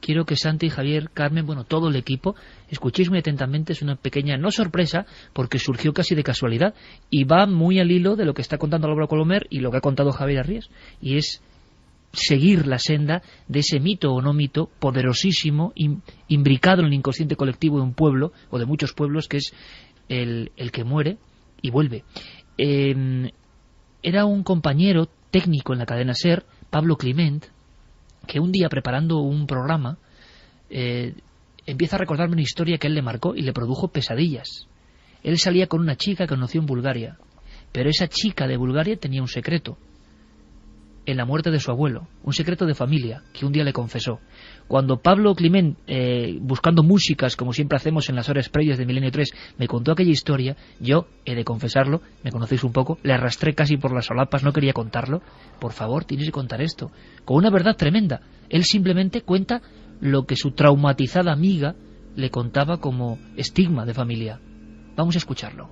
Quiero que Santi, Javier, Carmen, todo el equipo, escuchéis muy atentamente. Es una pequeña, no sorpresa, porque surgió casi de casualidad, y va muy al hilo de lo que está contando Álvaro Colomer y lo que ha contado Javier Arries, y es seguir la senda de ese mito o no mito poderosísimo, imbricado en el inconsciente colectivo de un pueblo, o de muchos pueblos, que es el que muere y vuelve. Era un compañero técnico en la cadena SER, Pablo Climent, que un día, preparando un programa, empieza a recordarme una historia que a él le marcó y le produjo pesadillas. Él salía con una chica que conoció en Bulgaria, pero esa chica de Bulgaria tenía un secreto en la muerte de su abuelo, un secreto de familia que un día le confesó. Cuando Pablo Climent, buscando músicas, como siempre hacemos en las horas previas de Milenio 3, me contó aquella historia, yo, he de confesarlo, me conocéis un poco, le arrastré casi por las solapas, no quería contarlo. Por favor, tienes que contar esto, con una verdad tremenda. Él simplemente cuenta lo que su traumatizada amiga le contaba como estigma de familia. Vamos a escucharlo.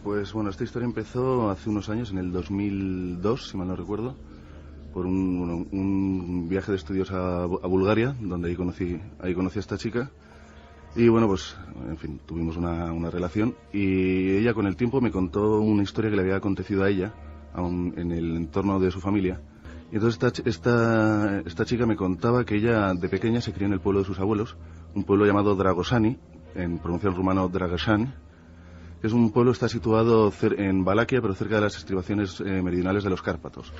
Pues bueno, esta historia empezó hace unos años, en el 2002, si mal no recuerdo, por un viaje de estudios a Bulgaria, donde ahí conocí a esta chica. Y bueno, pues en fin, tuvimos una relación, y ella con el tiempo me contó una historia que le había acontecido a ella en el entorno de su familia. Y entonces esta chica me contaba que ella de pequeña se crió en el pueblo de sus abuelos, un pueblo llamado Dragosani, en pronunciación rumano Dragosani, que es un pueblo que está situado en Valaquia, pero cerca de las estribaciones meridionales de los Cárpatos.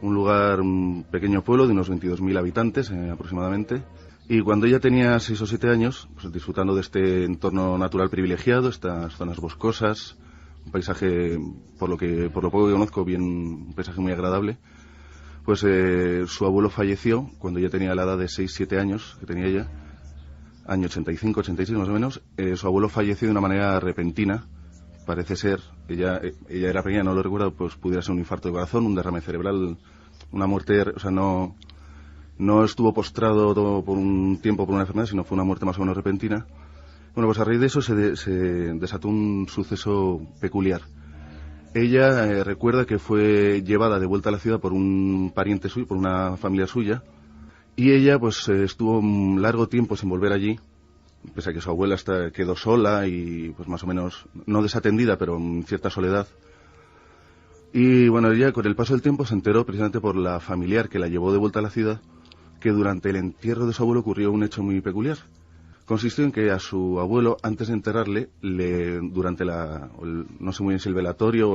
Un pequeño pueblo de unos 22.000 habitantes aproximadamente. Y cuando ella tenía 6 o 7 años, pues disfrutando de este entorno natural privilegiado, estas zonas boscosas, un paisaje, por lo poco que conozco, un paisaje muy agradable, pues su abuelo falleció cuando ella tenía la edad de 6-7 años, que tenía ella, año 85, 86 más o menos. Su abuelo falleció de una manera repentina. Parece ser, ella era pequeña, no lo recuerdo, pues pudiera ser un infarto de corazón, un derrame cerebral, una muerte, o sea, no No estuvo postrado por un tiempo por una enfermedad, sino fue una muerte más o menos repentina. Bueno, pues a raíz de eso se desató un suceso peculiar. Ella recuerda que fue llevada de vuelta a la ciudad por un pariente suyo, por una familia suya, y ella pues estuvo un largo tiempo sin volver allí, pese a que su abuela quedó sola y pues más o menos, no desatendida, pero en cierta soledad. Y bueno, ella con el paso del tiempo se enteró precisamente por la familiar que la llevó de vuelta a la ciudad, que durante el entierro de su abuelo ocurrió un hecho muy peculiar. Consistió en que a su abuelo, antes de enterrarle, durante no sé muy bien si el velatorio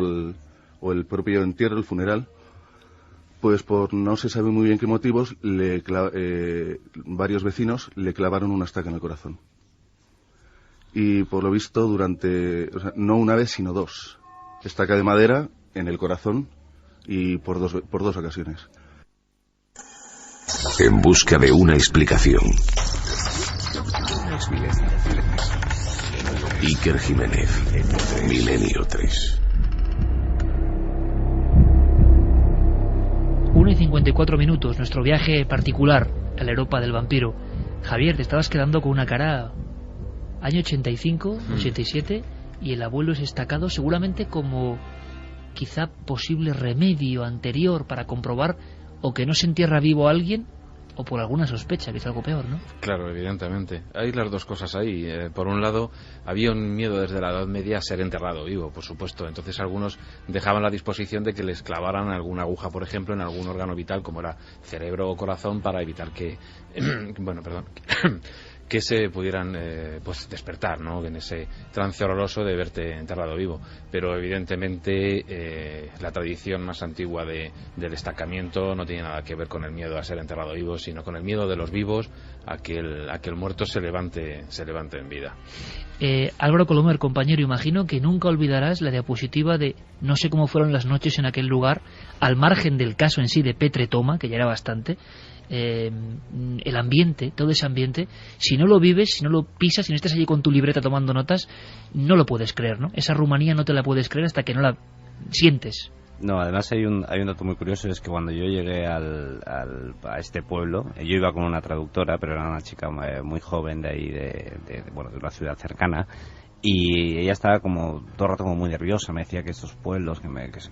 o el propio entierro, el funeral, pues por no se sabe muy bien qué motivos, varios vecinos le clavaron una estaca en el corazón. Y por lo visto no una vez, sino 2. Estaca de madera en el corazón y por dos ocasiones. En busca de una explicación. Iker Jiménez, Milenio 3. 1:54, nuestro viaje particular a la Europa del vampiro. Javier, te estabas quedando con una cara año 85, 87, y el abuelo es destacado seguramente como quizá posible remedio anterior para comprobar o que no se entierra vivo a alguien o por alguna sospecha, que es algo peor, ¿no? Claro, evidentemente. Hay las dos cosas ahí. Por un lado, había un miedo desde la Edad Media a ser enterrado vivo, por supuesto. Entonces algunos dejaban la disposición de que les clavaran alguna aguja, por ejemplo, en algún órgano vital, como era cerebro o corazón, para evitar que... que se pudieran pues despertar, ¿no?, en ese trance horroroso de verte enterrado vivo. Pero evidentemente la tradición más antigua del destacamiento no tiene nada que ver con el miedo a ser enterrado vivo, sino con el miedo de los vivos a que el muerto se levante en vida. Álvaro Colomer, compañero, imagino que nunca olvidarás la diapositiva de no sé cómo fueron las noches en aquel lugar, al margen del caso en sí de Petre Toma, que ya era bastante. El ambiente, todo ese ambiente, si no lo vives, si no lo pisas, si no estás allí con tu libreta tomando notas, no lo puedes creer, ¿no? Esa Rumanía no te la puedes creer hasta que no la sientes. No, además hay un dato muy curioso, es que cuando yo llegué a este pueblo, yo iba con una traductora, pero era una chica muy joven de ahí, de una ciudad cercana, y ella estaba como todo el rato como muy nerviosa, me decía que estos pueblos que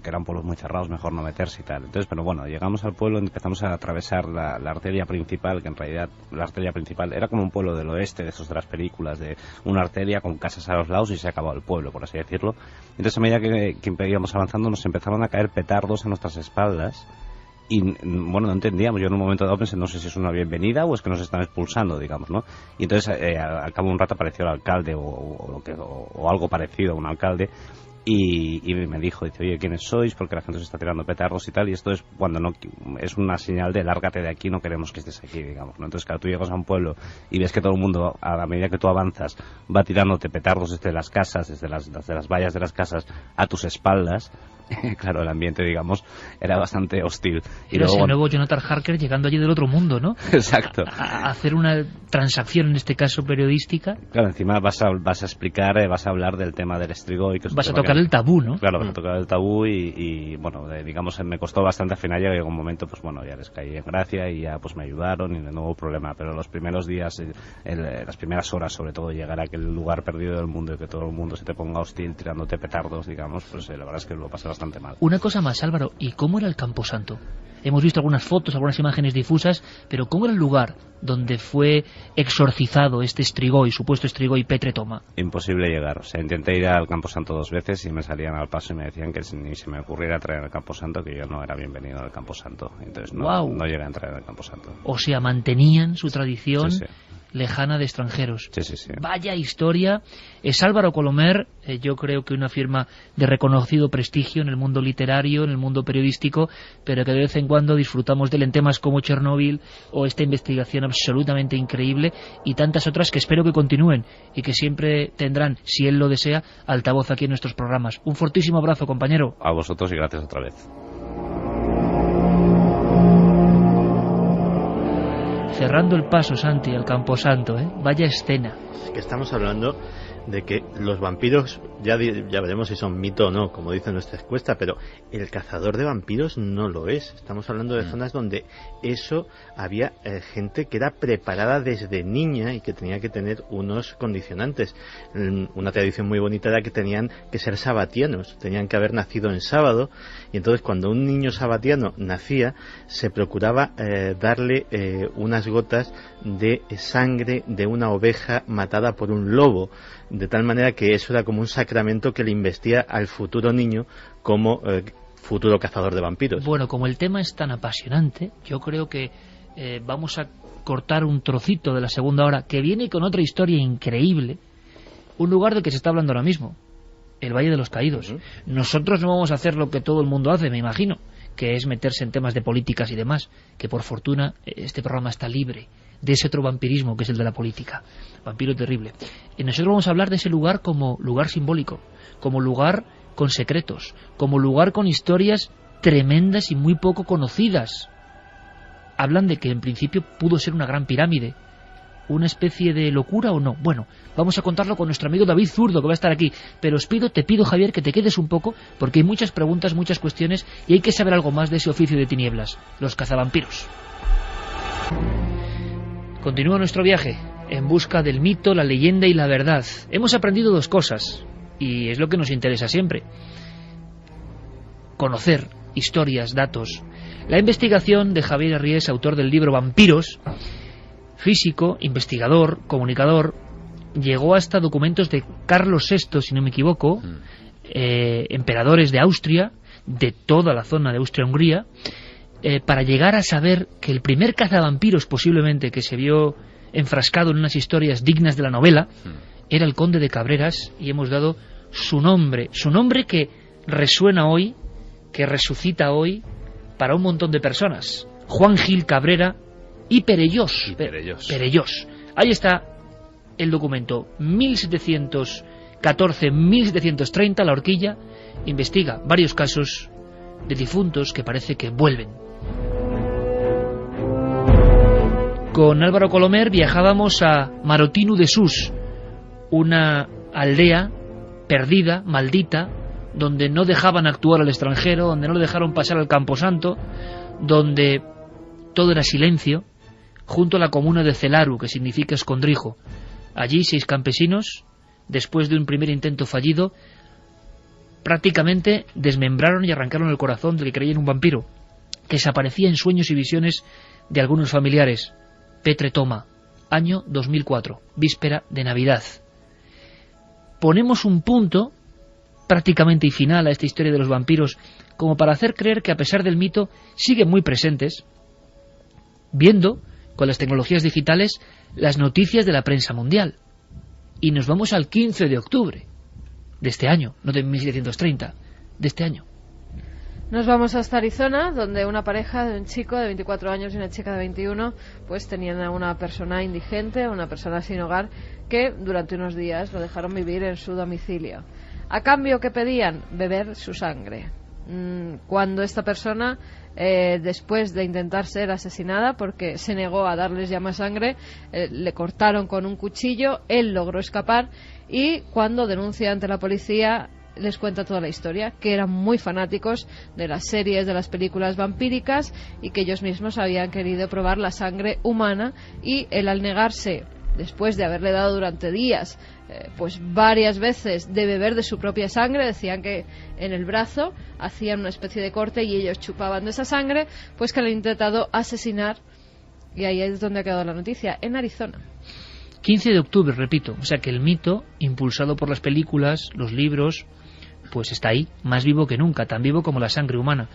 eran pueblos muy cerrados, mejor no meterse y tal. Entonces, pero bueno, llegamos al pueblo y empezamos a atravesar la arteria principal, que en realidad la arteria principal era como un pueblo del oeste, de esos de las películas, de una arteria con casas a los lados y se acabó el pueblo, por así decirlo. Entonces, a medida que íbamos avanzando, nos empezaban a caer petardos a nuestras espaldas. Y bueno, no entendíamos. Yo en un momento dado pensé, no sé si es una bienvenida o es que nos están expulsando, digamos, ¿no? Y entonces al cabo de un rato apareció el alcalde o algo parecido a un alcalde y me dijo, dice, oye, ¿quiénes sois? Porque la gente se está tirando petardos y tal, y esto es cuando no es una señal de lárgate de aquí, no queremos que estés aquí, digamos, ¿no? Entonces, claro, tú llegas a un pueblo y ves que todo el mundo, a la medida que tú avanzas, va tirándote petardos desde las casas, desde las vallas de las casas a tus espaldas. Claro, el ambiente, digamos, era bastante hostil. Era ese nuevo Jonathan Harker llegando allí del otro mundo, ¿no? Exacto. A hacer una transacción, en este caso periodística. Claro, encima vas a explicar, vas a hablar del tema del Strigoi. Vas a tocar el tabú, ¿no? Claro, vas a tocar el tabú y bueno, digamos, me costó bastante. Al final ya llegó un momento, pues bueno, ya les caí en gracia y ya pues me ayudaron y no hubo problema. Pero los primeros días, las primeras horas, sobre todo, llegar a aquel lugar perdido del mundo y que todo el mundo se te ponga hostil tirándote petardos, digamos, pues la verdad es que lo pasé bastante mal. Una cosa más, Álvaro, ¿y cómo era el Camposanto? Hemos visto algunas fotos, algunas imágenes difusas, pero ¿cómo era el lugar donde fue exorcizado este Strigoi, supuesto Strigoi Petre Toma? Imposible llegar. O sea, intenté ir al Camposanto 2 veces y me salían al paso y me decían que ni se me ocurriera traer al Camposanto, que yo no era bienvenido al Camposanto. Entonces no llegué a entrar al Camposanto. O sea, mantenían su tradición. Sí. Lejana de extranjeros. Sí. Vaya historia. Es Álvaro Colomer, yo creo que una firma de reconocido prestigio en el mundo literario, en el mundo periodístico, pero que de vez en cuando disfrutamos de él en temas como Chernóbil o esta investigación absolutamente increíble y tantas otras que espero que continúen y que siempre tendrán, si él lo desea, altavoz aquí en nuestros programas. Un fortísimo abrazo, compañero. A vosotros y gracias otra vez. Cerrando el paso, Santi, al Camposanto, ¿eh? Vaya escena. Es que estamos hablando de que los vampiros, ya veremos si son mito o no, como dice nuestra encuesta, pero el cazador de vampiros no lo es. Estamos hablando de zonas donde eso había gente que era preparada desde niña y que tenía que tener unos condicionantes. Una tradición muy bonita era que tenían que ser sabatianos, tenían que haber nacido en sábado, y entonces cuando un niño sabatiano nacía se procuraba darle unas gotas de sangre de una oveja matada por un lobo, de tal manera que eso era como un sacramento que le investía al futuro niño como futuro cazador de vampiros. Bueno, como el tema es tan apasionante, yo creo que vamos a cortar un trocito de la segunda hora que viene con otra historia increíble, un lugar del que se está hablando ahora mismo, el Valle de los Caídos. Nosotros no vamos a hacer lo que todo el mundo hace, me imagino, que es meterse en temas de políticas y demás, que por fortuna este programa está libre de ese otro vampirismo que es el de la política, vampiro terrible. Y nosotros vamos a hablar de ese lugar como lugar simbólico, como lugar con secretos, como lugar con historias tremendas y muy poco conocidas. Hablan de que en principio pudo ser una gran pirámide, una especie de locura o no. Bueno, vamos a contarlo con nuestro amigo David Zurdo, que va a estar aquí, pero te pido Javier, que te quedes un poco, porque hay muchas preguntas, muchas cuestiones, y hay que saber algo más de ese oficio de tinieblas, los cazavampiros. Continúa nuestro viaje en busca del mito, la leyenda y la verdad. Hemos aprendido dos cosas, y es lo que nos interesa siempre: conocer historias, datos. La investigación de Javier Arries, autor del libro Vampiros, físico, investigador, comunicador, llegó hasta documentos de Carlos VI, si no me equivoco, emperadores de Austria, de toda la zona de Austria-Hungría, para llegar a saber que el primer cazavampiros posiblemente que se vio enfrascado en unas historias dignas de la novela era el conde de Cabreras, y hemos dado su nombre que resuena hoy, que resucita hoy para un montón de personas: Juan Gil Cabrera y Perellós. Perellós. Ahí está el documento, 1714-1730, la horquilla. Investiga varios casos de difuntos que parece que vuelven. Con Álvaro Colomer viajábamos a Marotinu de Sus, una aldea perdida, maldita, donde no dejaban actuar al extranjero, donde no le dejaron pasar al Camposanto, donde todo era silencio, junto a la comuna de Celaru, que significa escondrijo. Allí 6 campesinos, después de un primer intento fallido, prácticamente desmembraron y arrancaron el corazón del que creían un vampiro, que se aparecía en sueños y visiones de algunos familiares. Petre Toma, año 2004, víspera de Navidad. Ponemos un punto prácticamente y final a esta historia de los vampiros, como para hacer creer que a pesar del mito siguen muy presentes, viendo con las tecnologías digitales las noticias de la prensa mundial. Y nos vamos al 15 de octubre de este año, no de 1730, de este año. Nos vamos hasta Arizona, donde una pareja de un chico de 24 años y una chica de 21 pues tenían a una persona indigente, una persona sin hogar, que durante unos días lo dejaron vivir en su domicilio. A cambio, ¿qué pedían? Beber su sangre. Cuando esta persona, después de intentar ser asesinada porque se negó a darles ya más sangre, le cortaron con un cuchillo, él logró escapar, y cuando denuncia ante la policía les cuenta toda la historia, que eran muy fanáticos de las series, de las películas vampíricas, y que ellos mismos habían querido probar la sangre humana, y él, al negarse, después de haberle dado durante días pues varias veces de beber de su propia sangre, decían que en el brazo hacían una especie de corte y ellos chupaban de esa sangre, pues que le han intentado asesinar, y ahí es donde ha quedado la noticia, en Arizona. 15 de octubre, repito, o sea que el mito, impulsado por las películas, los libros, pues está ahí, más vivo que nunca, tan vivo como la sangre humana.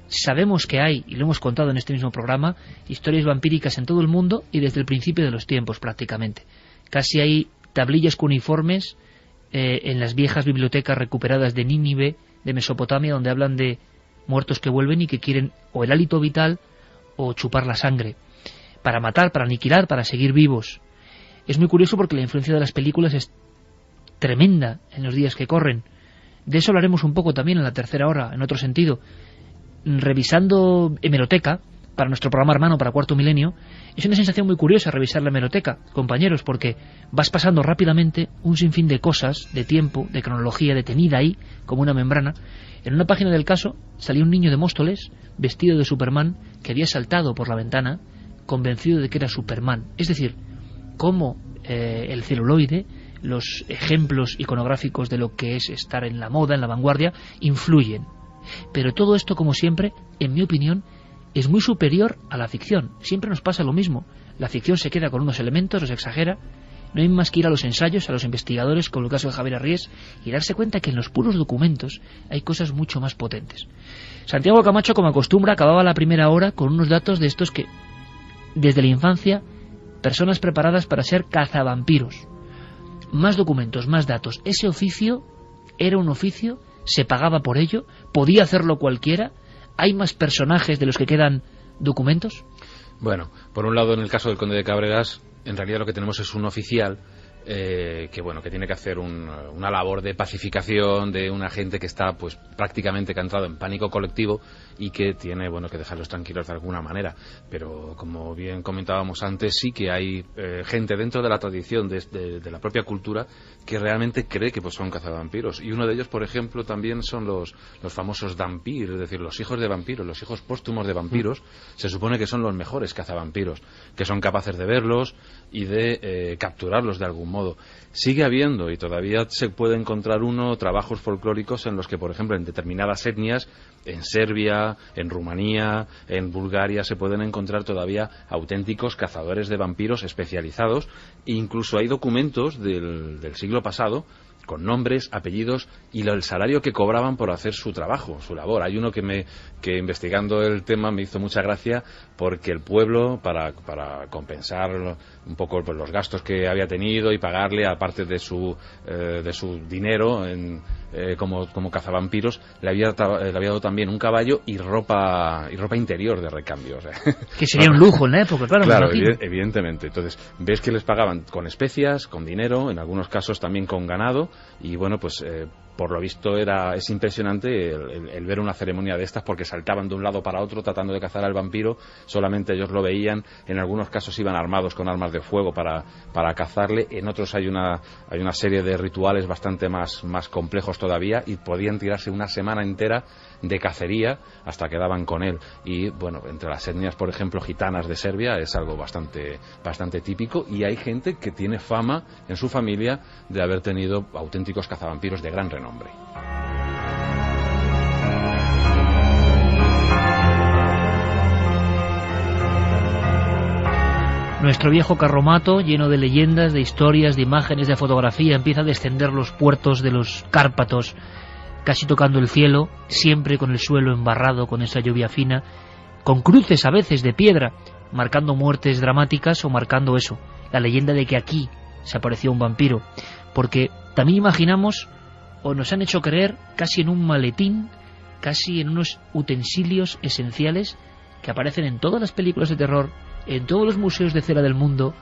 Sabemos que hay, y lo hemos contado en este mismo programa, historias vampíricas en todo el mundo y desde el principio de los tiempos prácticamente. Casi hay tablillas cuneiformes en las viejas bibliotecas recuperadas de Nínive, de Mesopotamia, donde hablan de muertos que vuelven y que quieren o el hálito vital o chupar la sangre, para matar, para aniquilar, para seguir vivos. Es muy curioso porque la influencia de las películas es tremenda en los días que corren. De eso hablaremos un poco también en la tercera hora, en otro sentido. Revisando hemeroteca, para nuestro programa hermano, para Cuarto Milenio, es una sensación muy curiosa revisar la hemeroteca, compañeros, porque vas pasando rápidamente un sinfín de cosas, de tiempo, de cronología detenida ahí, como una membrana. En una página del caso salía un niño de Móstoles, vestido de Superman, que había saltado por la ventana, convencido de que era Superman. Es decir, cómo el celuloide, los ejemplos iconográficos de lo que es estar en la moda, en la vanguardia, influyen. Pero todo esto, como siempre, en mi opinión, es muy superior a la ficción. Siempre nos pasa lo mismo. La ficción se queda con unos elementos, los exagera. No hay más que ir a los ensayos, a los investigadores, como el caso de Javier Arries, y darse cuenta que en los puros documentos hay cosas mucho más potentes. Santiago Camacho, como acostumbra, acababa la primera hora con unos datos de estos que, desde la infancia, personas preparadas para ser cazavampiros. Más documentos, más datos. Ese oficio era un oficio, se pagaba por ello, podía hacerlo cualquiera. ¿Hay más personajes de los que quedan documentos? Bueno, por un lado, en el caso del Conde de Cabreras, en realidad lo que tenemos es un oficial que tiene que hacer una labor de pacificación de una gente que está pues prácticamente entrado en pánico colectivo y que tiene que dejarlos tranquilos de alguna manera. Pero como bien comentábamos antes, sí que hay gente dentro de la tradición de la propia cultura que realmente cree que pues son cazavampiros, y uno de ellos, por ejemplo, también son los famosos Dhampir, es decir, los hijos de vampiros, los hijos póstumos de vampiros. Se supone que son los mejores cazavampiros, que son capaces de verlos y de capturarlos de algún modo. Sigue habiendo, y todavía se puede encontrar trabajos folclóricos en los que, por ejemplo, en determinadas etnias, en Serbia, en Rumanía, en Bulgaria, se pueden encontrar todavía auténticos cazadores de vampiros especializados, e incluso hay documentos del siglo pasado con nombres, apellidos y el salario que cobraban por hacer su trabajo, su labor. Hay uno que investigando el tema me hizo mucha gracia, porque el pueblo, para compensar un poco pues, los gastos que había tenido y pagarle, aparte de su dinero como cazavampiros, le había dado también un caballo y ropa interior de recambio. O sea, que sería un lujo en la época, claro. Claro, evidentemente. Entonces, ves que les pagaban con especias, con dinero, en algunos casos también con ganado, y por lo visto es impresionante el ver una ceremonia de estas, porque saltaban de un lado para otro tratando de cazar al vampiro. Solamente ellos lo veían. En algunos casos iban armados con armas de fuego para cazarle. En otros hay una serie de rituales bastante más complejos todavía, y podían tirarse una semana entera de cacería hasta que daban con él. Y entre las etnias, por ejemplo, gitanas de Serbia, es algo bastante típico, y hay gente que tiene fama en su familia de haber tenido auténticos cazavampiros de gran renombre. Nuestro viejo carromato, lleno de leyendas, de historias, de imágenes, de fotografía, empieza a descender los puertos de los Cárpatos, casi tocando el cielo, siempre con el suelo embarrado con esa lluvia fina, con cruces a veces de piedra, marcando muertes dramáticas o marcando la leyenda de que aquí se apareció un vampiro. Porque también imaginamos, o nos han hecho creer, casi en un maletín, casi en unos utensilios esenciales que aparecen en todas las películas de terror, en todos los museos de cera del mundo,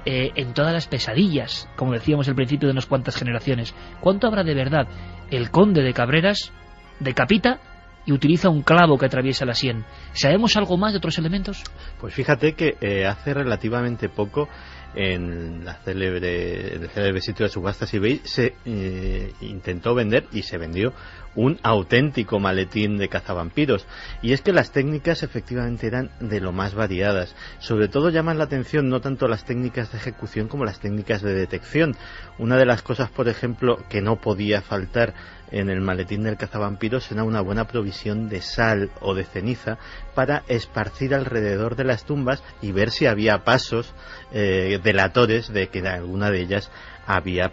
en todas las pesadillas, como decíamos al principio de unas cuantas generaciones. ¿Cuánto habrá de verdad? El Conde de Cabreras decapita y utiliza un clavo que atraviesa la sien. ¿Sabemos algo más de otros elementos? Pues fíjate que hace relativamente poco, en el célebre sitio de subastas eBay, se intentó vender y se vendió un auténtico maletín de cazavampiros. Y es que las técnicas efectivamente eran de lo más variadas. Sobre todo llaman la atención no tanto las técnicas de ejecución como las técnicas de detección. Una de las cosas, por ejemplo, que no podía faltar en el maletín del cazavampiros era una buena provisión de sal o de ceniza para esparcir alrededor de las tumbas y ver si había pasos delatores de que en alguna de ellas había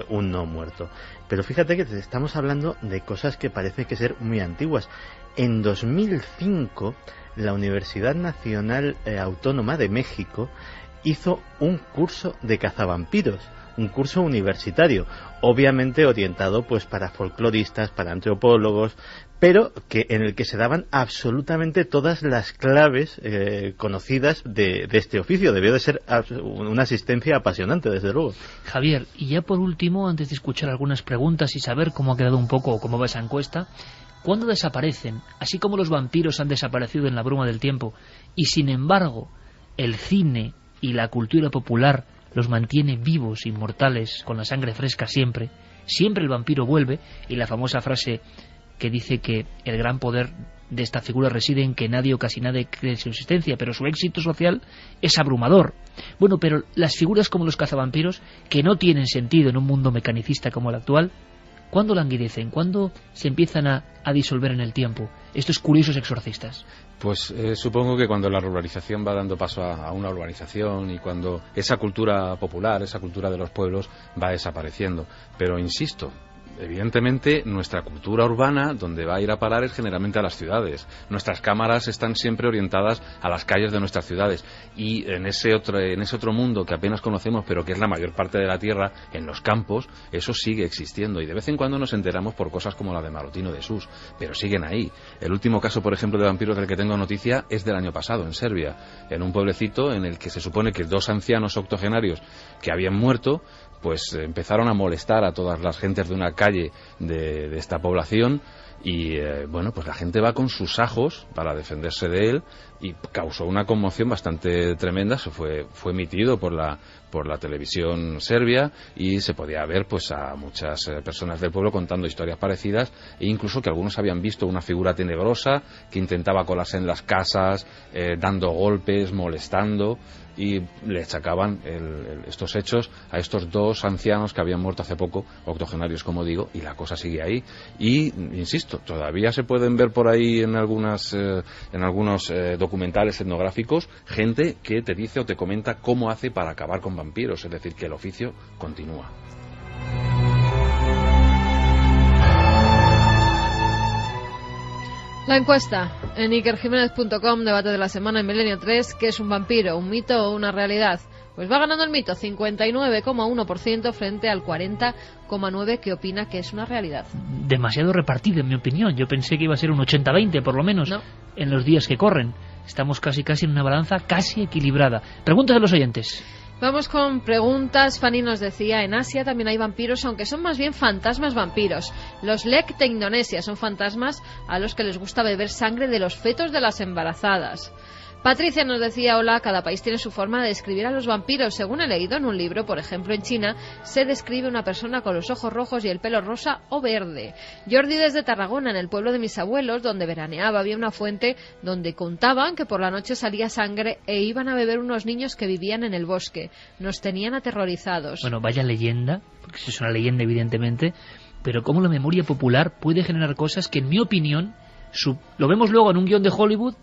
un no muerto. Pero fíjate que estamos hablando de cosas que parece que ser muy antiguas. En 2005 la Universidad Nacional Autónoma de México hizo un curso de cazavampiros, un curso universitario, obviamente orientado para folcloristas, para antropólogos, pero en el que se daban absolutamente todas las claves conocidas de este oficio. Debió de ser una asistencia apasionante, desde luego. Javier, y ya por último, antes de escuchar algunas preguntas y saber cómo ha quedado un poco, cómo va esa encuesta, ¿Cuándo desaparecen? Así como los vampiros han desaparecido en la bruma del tiempo, y sin embargo el cine y la cultura popular los mantiene vivos, inmortales, con la sangre fresca siempre. Siempre el vampiro vuelve, y la famosa frase que dice que el gran poder de esta figura reside en que nadie o casi nadie cree en su existencia, pero su éxito social es abrumador. Bueno, pero las figuras como los cazavampiros, que no tienen sentido en un mundo mecanicista como el actual, ¿cuándo languidecen? ¿Cuándo se empiezan a disolver en el tiempo estos curiosos exorcistas? Pues supongo que cuando la ruralización va dando paso a una urbanización y cuando esa cultura popular, esa cultura de los pueblos va desapareciendo. Pero insisto, evidentemente nuestra cultura urbana donde va a ir a parar es generalmente a las ciudades. Nuestras cámaras están siempre orientadas a las calles de nuestras ciudades, y en ese otro mundo que apenas conocemos pero que es la mayor parte de la tierra, en los campos, eso sigue existiendo, y de vez en cuando nos enteramos por cosas como la de Marotino de Sus, pero siguen ahí. El último caso, por ejemplo, de vampiros del que tengo noticia es del año pasado, en Serbia, en un pueblecito en el que se supone que 2 ancianos octogenarios que habían muerto pues empezaron a molestar a todas las gentes de una calle de esta población, y bueno, pues la gente va con sus ajos para defenderse de él, y causó una conmoción bastante tremenda. Se fue emitido por la televisión serbia, y se podía ver pues a muchas personas del pueblo contando historias parecidas, e incluso que algunos habían visto una figura tenebrosa que intentaba colarse en las casas, dando golpes, molestando, y le achacaban estos hechos a estos 2 ancianos que habían muerto hace poco, octogenarios como digo, y la cosa sigue ahí. Y insisto, todavía se pueden ver por ahí en algunos documentales etnográficos gente que te dice o te comenta cómo hace para acabar con vampiros, es decir, que el oficio continúa. La encuesta en ikerjimenez.com, debate de la semana en Milenio 3, ¿qué es un vampiro? ¿Un mito o una realidad? Pues va ganando el mito, 59,1% frente al 40,9% que opina que es una realidad. Demasiado repartido, en mi opinión. Yo pensé que iba a ser un 80-20, por lo menos, no, en los días que corren. Estamos casi en una balanza casi equilibrada. Preguntas de los oyentes. Vamos con preguntas. Fanny nos decía, en Asia también hay vampiros, aunque son más bien fantasmas vampiros. Los Lek de Indonesia son fantasmas a los que les gusta beber sangre de los fetos de las embarazadas. Patricia nos decía, hola, cada país tiene su forma de describir a los vampiros. Según he leído en un libro, por ejemplo, en China se describe una persona con los ojos rojos y el pelo rosa o verde. Jordi desde Tarragona, en el pueblo de mis abuelos, donde veraneaba, había una fuente donde contaban que por la noche salía sangre e iban a beber unos niños que vivían en el bosque. Nos tenían aterrorizados. Bueno, vaya leyenda, porque eso es una leyenda evidentemente, pero cómo la memoria popular puede generar cosas que, en mi opinión, lo vemos luego en un guión de Hollywood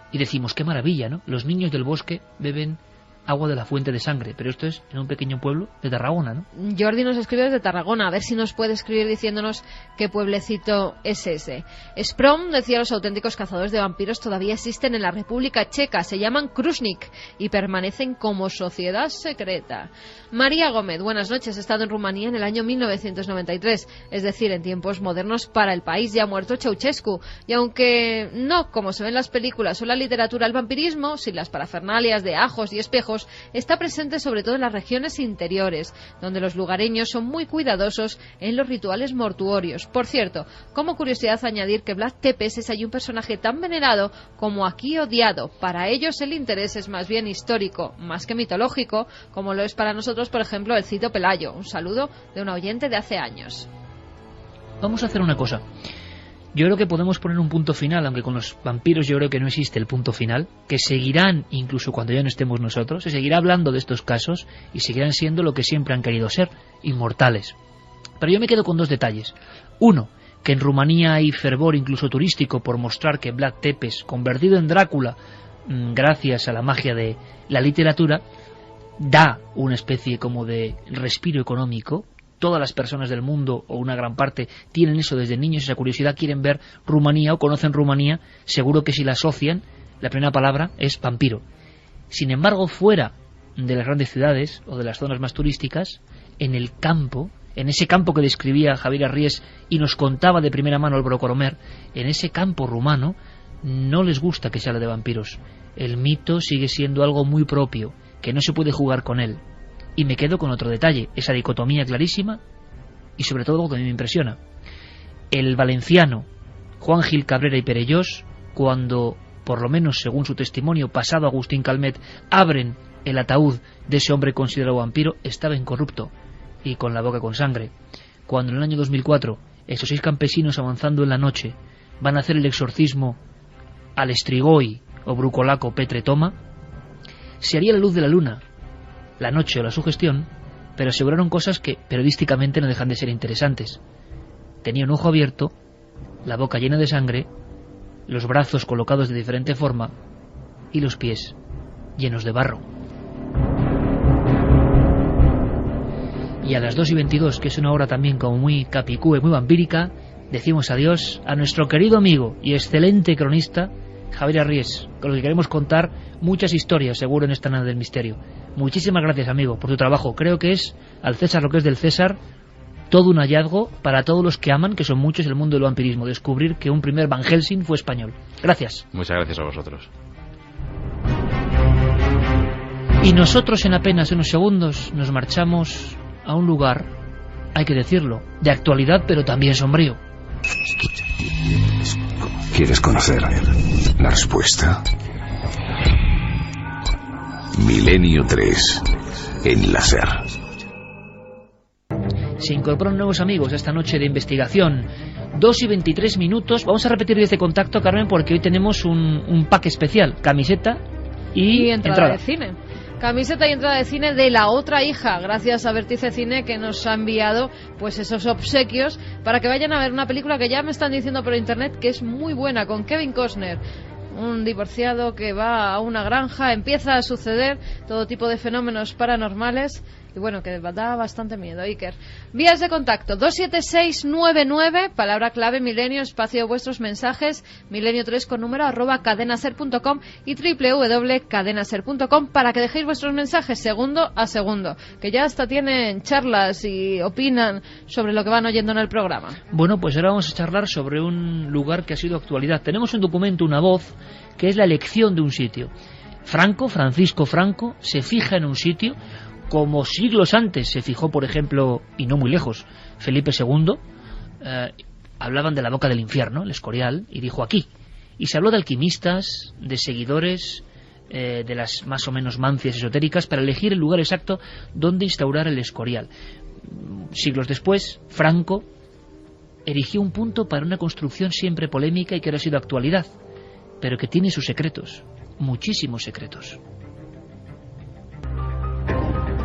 y decimos, qué maravilla, ¿no? Los niños del bosque beben agua de la fuente de sangre, pero esto es en un pequeño pueblo de Tarragona, ¿no? Jordi nos escribe desde Tarragona, a ver si nos puede escribir diciéndonos qué pueblecito es ese. Sprom decía, los auténticos cazadores de vampiros todavía existen en la República Checa, se llaman Krusnik y permanecen como sociedad secreta. María Gómez, buenas noches, he estado en Rumanía en el año 1993, es decir, en tiempos modernos para el país, ya muerto Ceausescu, y aunque no, como se ve en las películas o la literatura, el vampirismo, sin las parafernalias de ajos y espejos, está presente sobre todo en las regiones interiores, donde los lugareños son muy cuidadosos en los rituales mortuorios. Por cierto, como curiosidad añadir que Vlad Tepes es allí un personaje tan venerado como aquí odiado. Para ellos el interés es más bien histórico, más que mitológico, como lo es para nosotros, por ejemplo, el Cito Pelayo. Un saludo de un oyente de hace años. Vamos a hacer una cosa. Yo creo que podemos poner un punto final, aunque con los vampiros yo creo que no existe el punto final, que seguirán, incluso cuando ya no estemos nosotros, se seguirá hablando de estos casos y seguirán siendo lo que siempre han querido ser, inmortales. Pero yo me quedo con 2 detalles. Uno, que en Rumanía hay fervor incluso turístico por mostrar que Vlad Tepes, convertido en Drácula, gracias a la magia de la literatura, da una especie como de respiro económico. Todas las personas del mundo, o una gran parte, tienen eso desde niños, esa curiosidad, quieren ver Rumanía o conocen Rumanía, seguro que si la asocian, la primera palabra es vampiro. Sin embargo, fuera de las grandes ciudades o de las zonas más turísticas, en el campo, en ese campo que describía Javier Arries y nos contaba de primera mano Álvaro Coromer, en ese campo rumano no les gusta que se hable de vampiros. El mito sigue siendo algo muy propio, que no se puede jugar con él. Y me quedo con otro detalle, esa dicotomía clarísima y sobre todo algo que a mí me impresiona. El valenciano Juan Gil Cabrera y Perellós, cuando, por lo menos según su testimonio, pasado Agustín Calmet, abren el ataúd de ese hombre considerado vampiro, estaba incorrupto y con la boca con sangre. Cuando en el año 2004 esos 6 campesinos, avanzando en la noche, van a hacer el exorcismo al Strigoi o Brucolaco Petre Toma, se haría la luz de la luna, la noche o la sugestión, pero aseguraron cosas que periodísticamente no dejan de ser interesantes. Tenía un ojo abierto, la boca llena de sangre, los brazos colocados de diferente forma y los pies llenos de barro. Y a las 2:22, que es una hora también como muy capicúe, muy vampírica, decimos adiós a nuestro querido amigo y excelente cronista Javier Arries, con el que queremos contar muchas historias, seguro, en esta nave del misterio. Muchísimas gracias, amigo, por tu trabajo. Creo que es al César lo que es del César, todo un hallazgo para todos los que aman, que son muchos, el mundo del vampirismo, descubrir que un primer Van Helsing fue español. Gracias. Muchas gracias a vosotros. Y nosotros en apenas unos segundos nos marchamos a un lugar, hay que decirlo, de actualidad pero también sombrío. ¿Quieres conocer la respuesta? Milenio 3 en la SER. Se incorporan nuevos amigos a esta noche de investigación. 2:23. Vamos a repetir desde contacto, Carmen, porque hoy tenemos un pack especial, camiseta y entrada de cine. Camiseta y entrada de cine de la otra hija, gracias a Vértice Cine, que nos ha enviado pues esos obsequios para que vayan a ver una película que ya me están diciendo por internet que es muy buena, con Kevin Costner, un divorciado que va a una granja, empieza a suceder todo tipo de fenómenos paranormales y bueno, que da bastante miedo. Iker, vías de contacto 27699, palabra clave Milenio, espacio vuestros mensajes, milenio3 con número @cadenaser.com y www.cadenaser.com para que dejéis vuestros mensajes segundo a segundo, que ya hasta tienen charlas y opinan sobre lo que van oyendo en el programa. Bueno, pues ahora vamos a charlar sobre un lugar que ha sido actualidad. Tenemos un documento, una voz, que es la elección de un sitio. Francisco Franco, se fija en un sitio como siglos antes se fijó, por ejemplo, y no muy lejos, Felipe II. Hablaban de la boca del infierno, el Escorial, y dijo aquí. Y se habló de alquimistas, de seguidores, de las más o menos mancias esotéricas, para elegir el lugar exacto donde instaurar el Escorial. Siglos después, Franco erigió un punto para una construcción siempre polémica y que ahora ha sido actualidad, pero que tiene sus secretos, muchísimos secretos.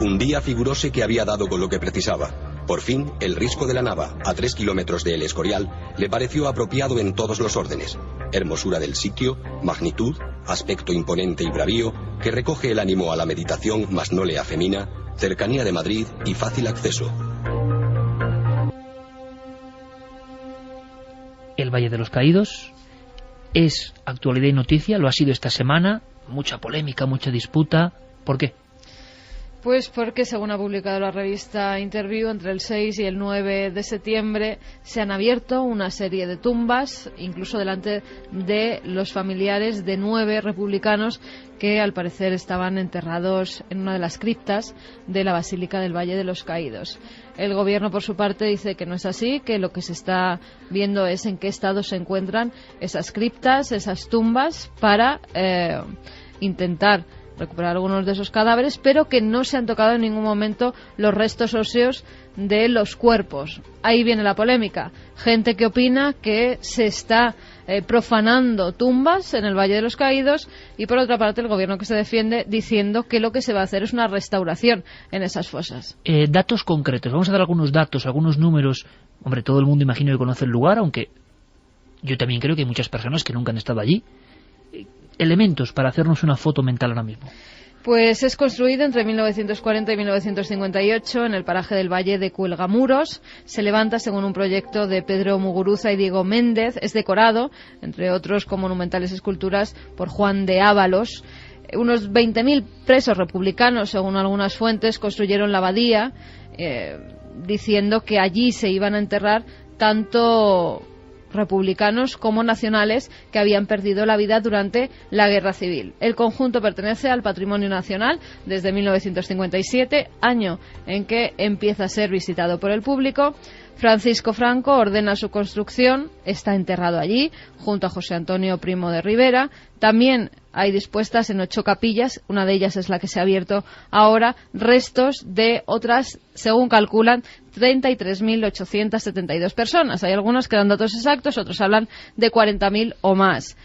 Un día figuróse que había dado con lo que precisaba. Por fin, el risco de la Nava, a 3 kilómetros de El Escorial, le pareció apropiado en todos los órdenes. Hermosura del sitio, magnitud, aspecto imponente y bravío, que recoge el ánimo a la meditación, mas no le afemina, cercanía de Madrid y fácil acceso. El Valle de los Caídos es actualidad y noticia, lo ha sido esta semana, mucha polémica, mucha disputa. ¿Por qué? Pues porque, según ha publicado la revista Interview, entre el 6 y el 9 de septiembre se han abierto una serie de tumbas, incluso delante de los familiares de 9 republicanos que al parecer estaban enterrados en una de las criptas de la Basílica del Valle de los Caídos. El gobierno, por su parte, dice que no es así, que lo que se está viendo es en qué estado se encuentran esas criptas, esas tumbas, para intentar recuperar algunos de esos cadáveres, pero que no se han tocado en ningún momento los restos óseos de los cuerpos. Ahí viene la polémica. Gente que opina que se está profanando tumbas en el Valle de los Caídos, y por otra parte el gobierno que se defiende diciendo que lo que se va a hacer es una restauración en esas fosas. Datos concretos. Vamos a dar algunos datos, algunos números. Hombre, todo el mundo imagino que conoce el lugar, aunque yo también creo que hay muchas personas que nunca han estado allí. Elementos para hacernos una foto mental ahora mismo. Pues es construido entre 1940 y 1958 en el paraje del Valle de Cuelgamuros. Se levanta según un proyecto de Pedro Muguruza y Diego Méndez. Es decorado, entre otros, con monumentales esculturas por Juan de Ábalos. Unos 20.000 presos republicanos, según algunas fuentes, construyeron la abadía, diciendo que allí se iban a enterrar tanto republicanos como nacionales que habían perdido la vida durante la Guerra Civil. El conjunto pertenece al Patrimonio Nacional desde 1957, año en que empieza a ser visitado por el público. Francisco Franco ordena su construcción, está enterrado allí, junto a José Antonio Primo de Rivera. También hay dispuestas en 8 capillas, una de ellas es la que se ha abierto ahora, restos de otras, según calculan, 33.872 personas. Hay algunos que dan datos exactos, otros hablan de 40.000 o más.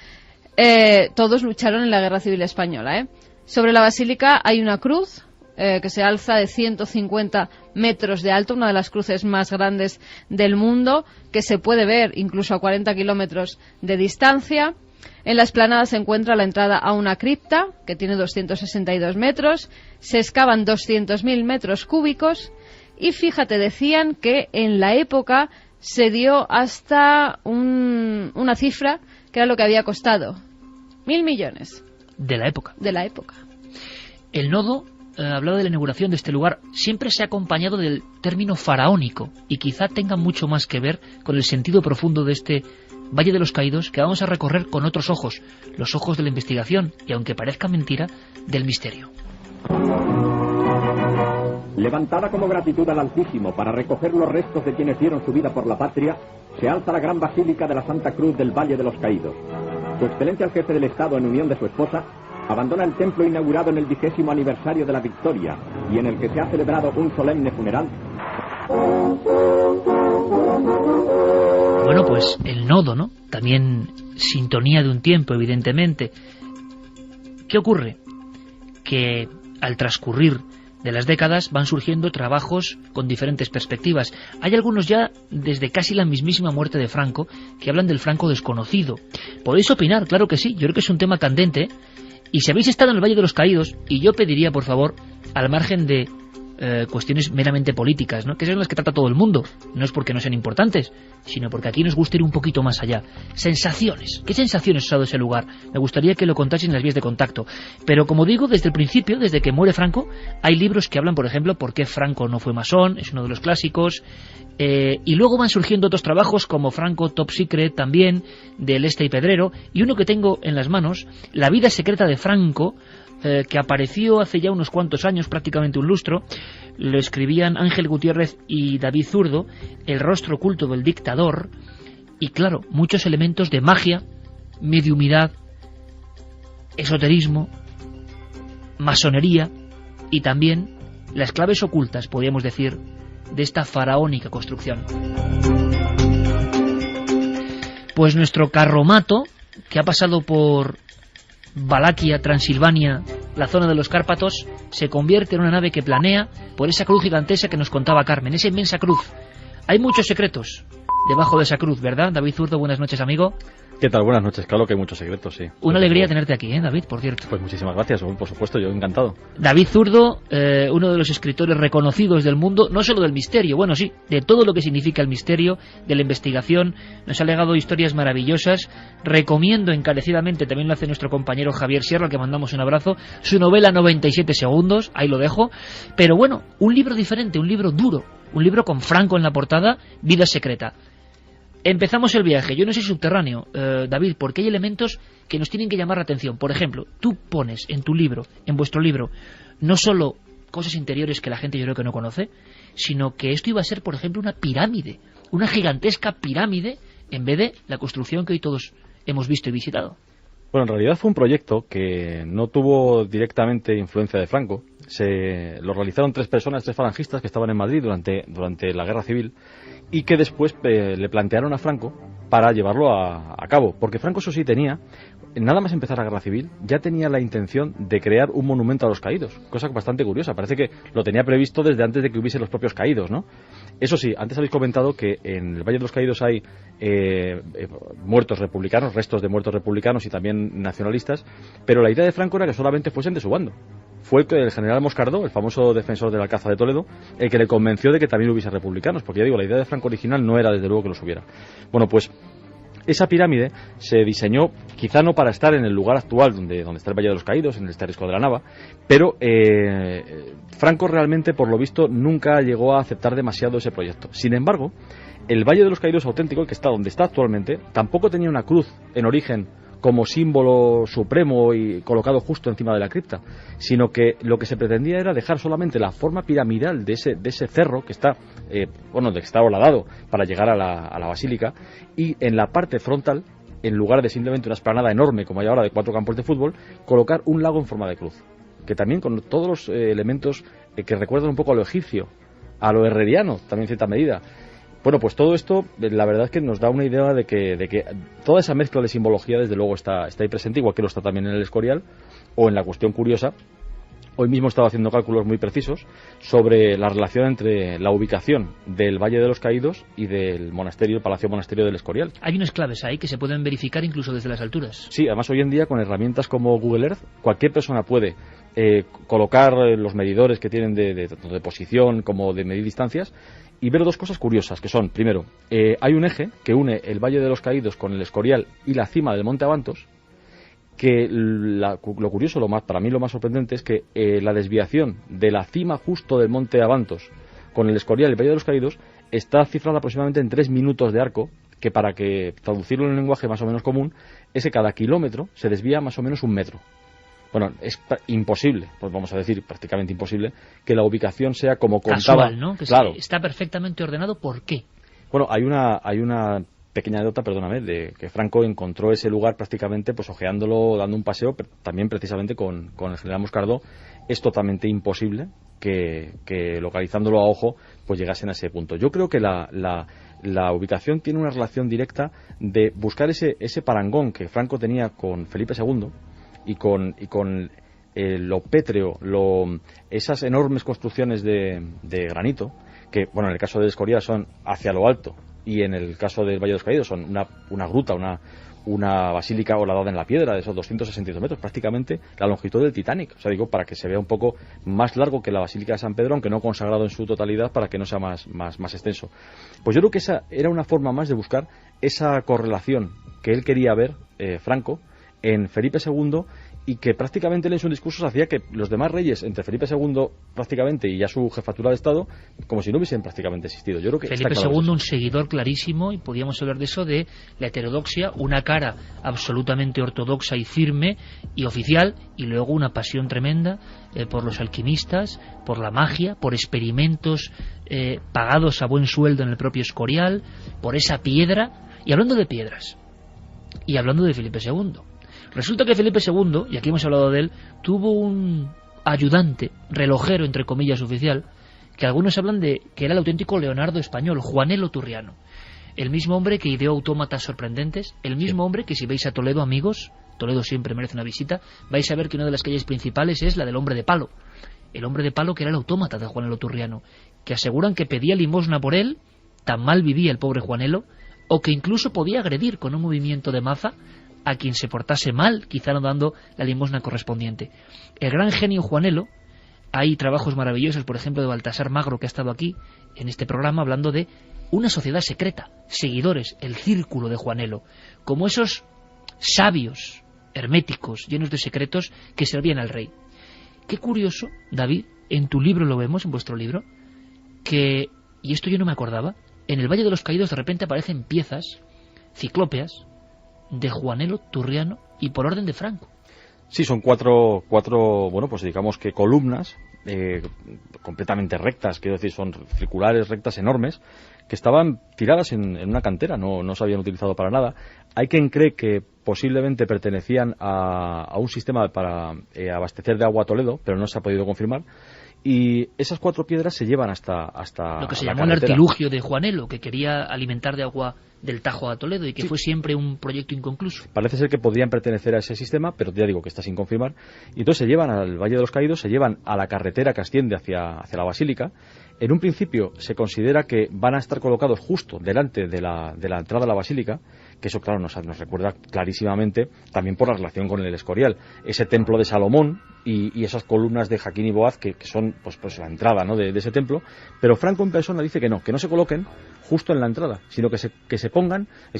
Todos lucharon en la Guerra Civil Española. Sobre la basílica hay una cruz que se alza de 150 metros de alto, una de las cruces más grandes del mundo, que se puede ver incluso a 40 kilómetros de distancia. En la explanada se encuentra la entrada a una cripta, que tiene 262 metros, se excavan 200.000 metros cúbicos, y fíjate, decían que en la época se dio hasta una cifra que era lo que había costado. 1.000 millones. De la época. De la época. El nodo, hablaba de la inauguración de este lugar, siempre se ha acompañado del término faraónico, y quizá tenga mucho más que ver con el sentido profundo de este Valle de los Caídos, que vamos a recorrer con otros ojos, los ojos de la investigación, y aunque parezca mentira, del misterio. Levantada como gratitud al Altísimo para recoger los restos de quienes dieron su vida por la patria, se alza la gran basílica de la Santa Cruz del Valle de los Caídos. Su excelencia el jefe del Estado, en unión de su esposa, abandona el templo inaugurado en el 20º aniversario de la victoria y en el que se ha celebrado un solemne funeral. Bueno, pues el nodo, ¿no? También sintonía de un tiempo, evidentemente. ¿Qué ocurre? Que al transcurrir de las décadas van surgiendo trabajos con diferentes perspectivas. Hay algunos ya desde casi la mismísima muerte de Franco que hablan del Franco desconocido. Podéis opinar, claro que sí, yo creo que es un tema candente. Y si habéis estado en el Valle de los Caídos, y yo pediría, por favor, al margen de cuestiones meramente políticas, ¿no?, que son las que trata todo el mundo, no es porque no sean importantes, sino porque aquí nos gusta ir un poquito más allá. Sensaciones. ¿Qué sensaciones os ha dado ese lugar? Me gustaría que lo contaseis en las vías de contacto. Pero como digo, desde el principio, desde que muere Franco, hay libros que hablan, por ejemplo, por qué Franco no fue masón, es uno de los clásicos, y luego van surgiendo otros trabajos como Franco Top Secret, también, de Leste y Pedrero, y uno que tengo en las manos, La vida secreta de Franco, que apareció hace ya unos cuantos años, prácticamente un lustro. Lo escribían Ángel Gutiérrez y David Zurdo, El rostro oculto del dictador, y claro, muchos elementos de magia, mediumidad, esoterismo, masonería, y también las claves ocultas, podríamos decir, de esta faraónica construcción. Pues nuestro carromato, que ha pasado por Valaquia, Transilvania, la zona de los Cárpatos, se convierte en una nave que planea por esa cruz gigantesca que nos contaba Carmen, esa inmensa cruz. Hay muchos secretos debajo de esa cruz, ¿verdad? David Zurdo, buenas noches, amigo. ¿Qué tal? Buenas noches, claro que hay muchos secretos, sí. Una alegría tenerte aquí, David, por cierto. Pues muchísimas gracias, por supuesto, yo encantado. David Zurdo, uno de los escritores reconocidos del mundo, no solo del misterio, bueno, sí, de todo lo que significa el misterio, de la investigación, nos ha legado historias maravillosas. Recomiendo encarecidamente, también lo hace nuestro compañero Javier Sierra, al que mandamos un abrazo, su novela 97 segundos, ahí lo dejo. Pero bueno, un libro diferente, un libro duro, un libro con Franco en la portada, Vida secreta. Empezamos el viaje. Yo no soy subterráneo, David, porque hay elementos que nos tienen que llamar la atención. Por ejemplo, tú pones en tu libro, en vuestro libro, no solo cosas interiores que la gente yo creo que no conoce, sino que esto iba a ser, por ejemplo, una pirámide, una gigantesca pirámide, en vez de la construcción que hoy todos hemos visto y visitado. Bueno, en realidad fue un proyecto que no tuvo directamente influencia de Franco. Lo realizaron 3 personas, 3 falangistas que estaban en Madrid durante la Guerra Civil, y que después le plantearon a Franco para llevarlo a cabo. Porque Franco, eso sí, tenía, nada más empezar la Guerra Civil, ya tenía la intención de crear un monumento a los caídos. Cosa bastante curiosa, parece que lo tenía previsto desde antes de que hubiese los propios caídos, ¿no? Eso sí, antes habéis comentado que en el Valle de los Caídos hay muertos republicanos, restos de muertos republicanos y también nacionalistas, pero la idea de Franco era que solamente fuesen de su bando. Fue el general Moscardó, el famoso defensor del Alcázar de Toledo, el que le convenció de que también hubiese republicanos, porque ya digo, la idea de Franco original no era desde luego que los hubiera. Bueno, pues esa pirámide se diseñó quizá no para estar en el lugar actual donde está el Valle de los Caídos, en el Estarisco de la Nava, pero Franco realmente, por lo visto, nunca llegó a aceptar demasiado ese proyecto. Sin embargo, el Valle de los Caídos auténtico, el que está donde está actualmente, tampoco tenía una cruz en origen como símbolo supremo y colocado justo encima de la cripta, sino que lo que se pretendía era dejar solamente la forma piramidal de ese cerro que está, de que está horadado para llegar a la basílica, y en la parte frontal, en lugar de simplemente una explanada enorme como hay ahora de 4 campos de fútbol, colocar un lago en forma de cruz, que también con todos los elementos que recuerdan un poco a lo egipcio, a lo herreriano, también en cierta medida. Bueno, pues todo esto, la verdad es que nos da una idea de que toda esa mezcla de simbología, desde luego, está ahí presente, igual que lo está también en el Escorial, o en la cuestión curiosa. Hoy mismo estaba haciendo cálculos muy precisos sobre la relación entre la ubicación del Valle de los Caídos y del monasterio, el Palacio Monasterio del Escorial. Hay unas claves ahí que se pueden verificar incluso desde las alturas. Sí, además hoy en día con herramientas como Google Earth, cualquier persona puede colocar los medidores que tienen de posición como de medir distancias y ver dos cosas curiosas, que son, primero, hay un eje que une el Valle de los Caídos con el Escorial y la cima del Monte Abantos, que lo curioso, para mí lo más sorprendente es que la desviación de la cima justo del Monte Abantos con el Escorial y el Valle de los Caídos está cifrada aproximadamente en 3 minutos de arco, que para que traducirlo en un lenguaje más o menos común, es que cada kilómetro se desvía más o menos 1 metro. Bueno, es imposible, pues vamos a decir prácticamente imposible, que la ubicación sea como contaba. Casual, ¿no? Que claro. Está perfectamente ordenado. ¿Por qué? Bueno, hay una pequeña anécdota, perdóname, de que Franco encontró ese lugar prácticamente pues ojeándolo, dando un paseo, pero también precisamente con el general Moscardó. Es totalmente imposible que localizándolo a ojo pues llegasen a ese punto. Yo creo que la ubicación tiene una relación directa de buscar ese parangón que Franco tenía con Felipe II y con lo pétreo, esas enormes construcciones de granito, que bueno, en el caso del Escorial son hacia lo alto, y en el caso del Valle de los Caídos son una gruta, una basílica horadada en la piedra de esos 262 metros, prácticamente la longitud del Titanic. O sea, digo, para que se vea un poco más largo que la Basílica de San Pedro, aunque no consagrado en su totalidad, para que no sea más extenso. Pues yo creo que esa era una forma más de buscar esa correlación que él quería ver, Franco, en Felipe II, y que prácticamente él en sus discursos hacía que los demás reyes, entre Felipe II prácticamente y ya su jefatura de Estado, como si no hubiesen prácticamente existido. Yo creo que Felipe II, un seguidor clarísimo, y podíamos hablar de eso, de la heterodoxia, una cara absolutamente ortodoxa y firme y oficial, y luego una pasión tremenda por los alquimistas, por la magia, por experimentos pagados a buen sueldo en el propio Escorial, por esa piedra. Y hablando de piedras, y hablando de Felipe II, resulta que Felipe II, y aquí hemos hablado de él, tuvo un ayudante, relojero, entre comillas, oficial, que algunos hablan de que era el auténtico Leonardo español, Juanelo Turriano. El mismo hombre que ideó autómatas sorprendentes, el mismo hombre que, si veis a Toledo, amigos, Toledo siempre merece una visita, vais a ver que una de las calles principales es la del hombre de palo. El hombre de palo que era el autómata de Juanelo Turriano, que aseguran que pedía limosna por él, tan mal vivía el pobre Juanelo, o que incluso podía agredir con un movimiento de maza a quien se portase mal, quizá no dando la limosna correspondiente. El gran genio Juanelo, hay trabajos maravillosos, por ejemplo, de Baltasar Magro, que ha estado aquí en este programa hablando de una sociedad secreta, seguidores, el círculo de Juanelo, como esos sabios herméticos, llenos de secretos, que servían al rey. Qué curioso, David, en tu libro lo vemos, en vuestro libro, que, y esto yo no me acordaba, en el Valle de los Caídos de repente aparecen piezas ciclópeas de Juanelo Turriano y por orden de Franco. Sí, son cuatro, bueno, pues digamos que columnas completamente rectas, quiero decir, son circulares, rectas, enormes, que estaban tiradas en una cantera, no se habían utilizado para nada. Hay quien cree que posiblemente pertenecían a un sistema para abastecer de agua a Toledo, pero no se ha podido confirmar. Y esas 4 piedras se llevan hasta lo que se llamó el artilugio de Juanelo, que quería alimentar de agua del Tajo a Toledo y que fue siempre un proyecto inconcluso. Parece ser que podrían pertenecer a ese sistema, pero ya digo que está sin confirmar. Y entonces se llevan al Valle de los Caídos, se llevan a la carretera que asciende hacia la Basílica. En un principio se considera que van a estar colocados justo delante de la entrada a la Basílica, que eso, claro, nos recuerda clarísimamente también por la relación con el Escorial. Ese templo de Salomón y esas columnas de Jaquín y Boaz que son pues la entrada, ¿no?, de ese templo. Pero Franco en persona dice que no se coloquen justo en la entrada, sino que se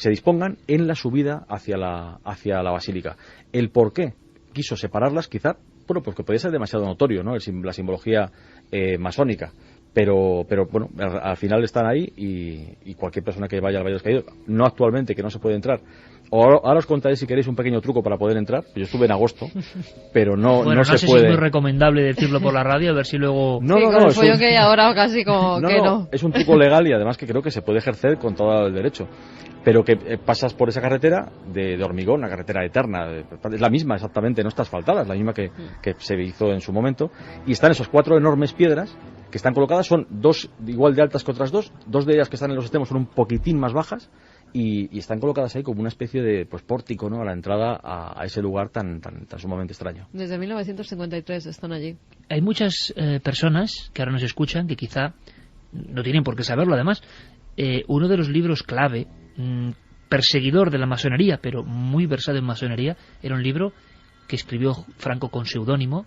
dispongan en la subida hacia la Basílica. El por qué quiso separarlas, quizá, bueno, pues que podía ser demasiado notorio, ¿no?, la simbología masónica. Pero bueno, al final están ahí y cualquier persona que vaya al Valle de los Caídos, no actualmente, que no se puede entrar, Ahora os contaré si queréis un pequeño truco para poder entrar. Yo estuve en agosto, pero no sé se puede. Si es muy recomendable decirlo por la radio, a ver si luego... No, el follón que hay ahora casi como que no. Es un truco legal y además que creo que se puede ejercer con todo el derecho. Pero que pasas por esa carretera de hormigón, una carretera eterna, es la misma exactamente, no está asfaltada, es la misma que se hizo en su momento, y están esas 4 enormes piedras que están colocadas, son 2 igual de altas que otras 2 de ellas que están en los extremos son un poquitín más bajas, y están colocadas ahí como una especie de pórtico, ¿no?, a la entrada a ese lugar tan sumamente extraño. Desde 1953 están allí. Hay muchas personas que ahora nos escuchan que quizá no tienen por qué saberlo. Además, uno de los libros clave, perseguidor de la masonería, pero muy versado en masonería, era un libro que escribió Franco con seudónimo,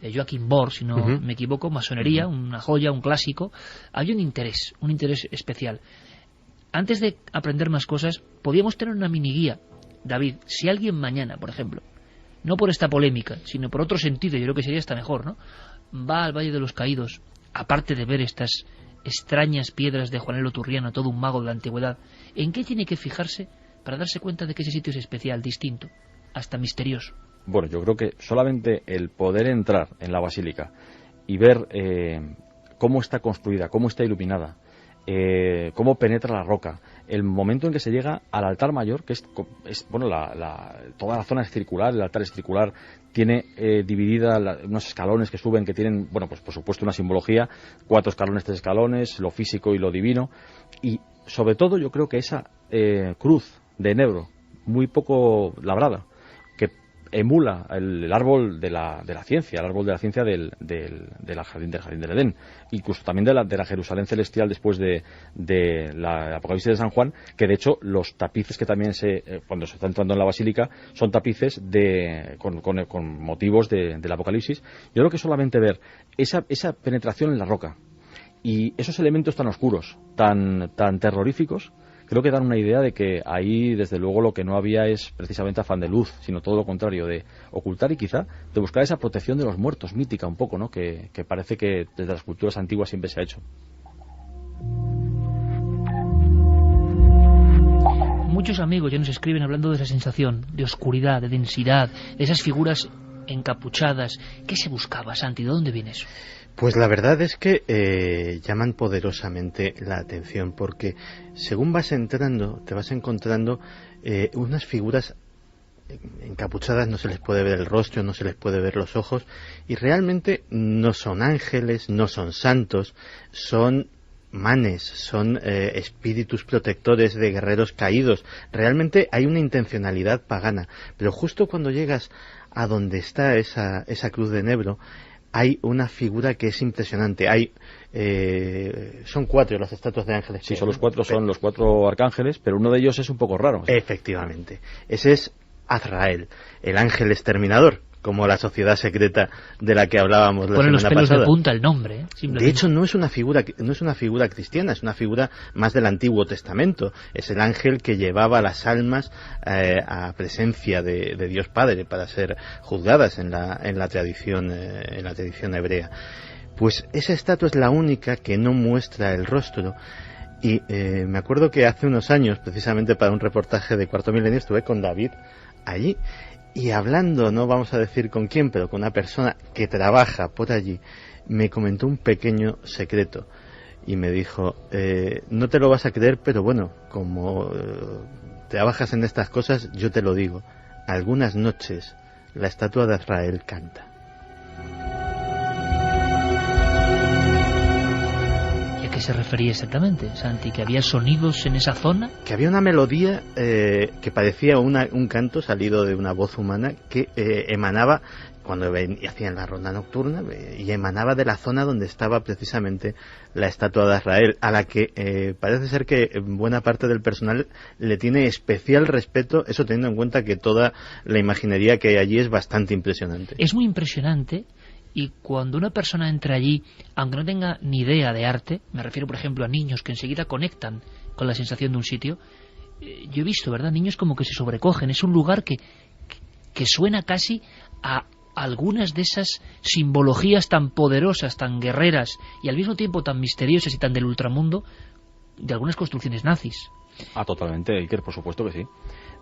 Joachim Bohr, si no me equivoco, Masonería, una joya, un clásico. Había un interés especial. Antes de aprender más cosas, podíamos tener una mini guía. David, si alguien mañana, por ejemplo, no por esta polémica, sino por otro sentido, yo creo que sería hasta mejor, ¿no?, va al Valle de los Caídos, aparte de ver estas extrañas piedras de Juanelo Turriana, todo un mago de la antigüedad, ¿en qué tiene que fijarse para darse cuenta de que ese sitio es especial, distinto, hasta misterioso? Bueno, yo creo que solamente el poder entrar en la basílica y ver cómo está construida, cómo está iluminada, cómo penetra la roca, el momento en que se llega al altar mayor, que es bueno, toda la zona es circular, el altar es circular, tiene dividida unos escalones que suben, que tienen, bueno, pues por supuesto una simbología, 4 escalones, 3 escalones, lo físico y lo divino, y sobre todo yo creo que esa cruz de enebro, muy poco labrada, que emula el árbol de la ciencia, el árbol de la ciencia del jardín del Edén, incluso también de la Jerusalén celestial después de la Apocalipsis de San Juan, que de hecho los tapices que también cuando se está entrando en la basílica son tapices con motivos del Apocalipsis. Yo creo que solamente ver esa penetración en la roca y esos elementos tan oscuros, tan terroríficos, creo que dan una idea de que ahí, desde luego, lo que no había es precisamente afán de luz, sino todo lo contrario, de ocultar y quizá de buscar esa protección de los muertos, mítica un poco, ¿no?, que parece que desde las culturas antiguas siempre se ha hecho. Muchos amigos ya nos escriben hablando de esa sensación de oscuridad, de densidad, de esas figuras encapuchadas. ¿Qué se buscaba, Santi? ¿De dónde viene eso? Pues la verdad es que llaman poderosamente la atención, porque según vas entrando, te vas encontrando unas figuras encapuchadas, no se les puede ver el rostro, no se les puede ver los ojos, y realmente no son ángeles, no son santos, son manes, son espíritus protectores de guerreros caídos. Realmente hay una intencionalidad pagana, pero justo cuando llegas a donde está esa cruz de enebro, hay una figura que es impresionante. Son 4 las estatuas de ángeles. Sí, son los 4 arcángeles, pero uno de ellos es un poco raro. Efectivamente. Ese es Azrael, el ángel exterminador, como la sociedad secreta de la que hablábamos la semana pasada. Pone los pelos de punta el nombre. De hecho, no es una figura cristiana, es una figura más del Antiguo Testamento. Es el ángel que llevaba las almas a presencia de Dios Padre para ser juzgadas en la tradición hebrea. Pues esa estatua es la única que no muestra el rostro. Y me acuerdo que hace unos años, precisamente para un reportaje de Cuarto Milenio, estuve con David allí. Y hablando, no vamos a decir con quién, pero con una persona que trabaja por allí, me comentó un pequeño secreto y me dijo, no te lo vas a creer, pero bueno, como trabajas en estas cosas, yo te lo digo, algunas noches la estatua de Azrael canta. ¿A qué se refería exactamente, Santi? ¿Que había sonidos en esa zona? Que había una melodía que parecía un canto salido de una voz humana que emanaba cuando hacían la ronda nocturna y emanaba de la zona donde estaba precisamente la estatua de Azrael, a la que parece ser que buena parte del personal le tiene especial respeto, eso teniendo en cuenta que toda la imaginería que hay allí es bastante impresionante. Es muy impresionante. Y cuando una persona entra allí, aunque no tenga ni idea de arte, me refiero por ejemplo a niños que enseguida conectan con la sensación de un sitio, yo he visto, ¿verdad?, niños como que se sobrecogen. Es un lugar que suena casi a algunas de esas simbologías tan poderosas, tan guerreras y al mismo tiempo tan misteriosas y tan del ultramundo de algunas construcciones nazis. Totalmente, Iker, por supuesto que sí.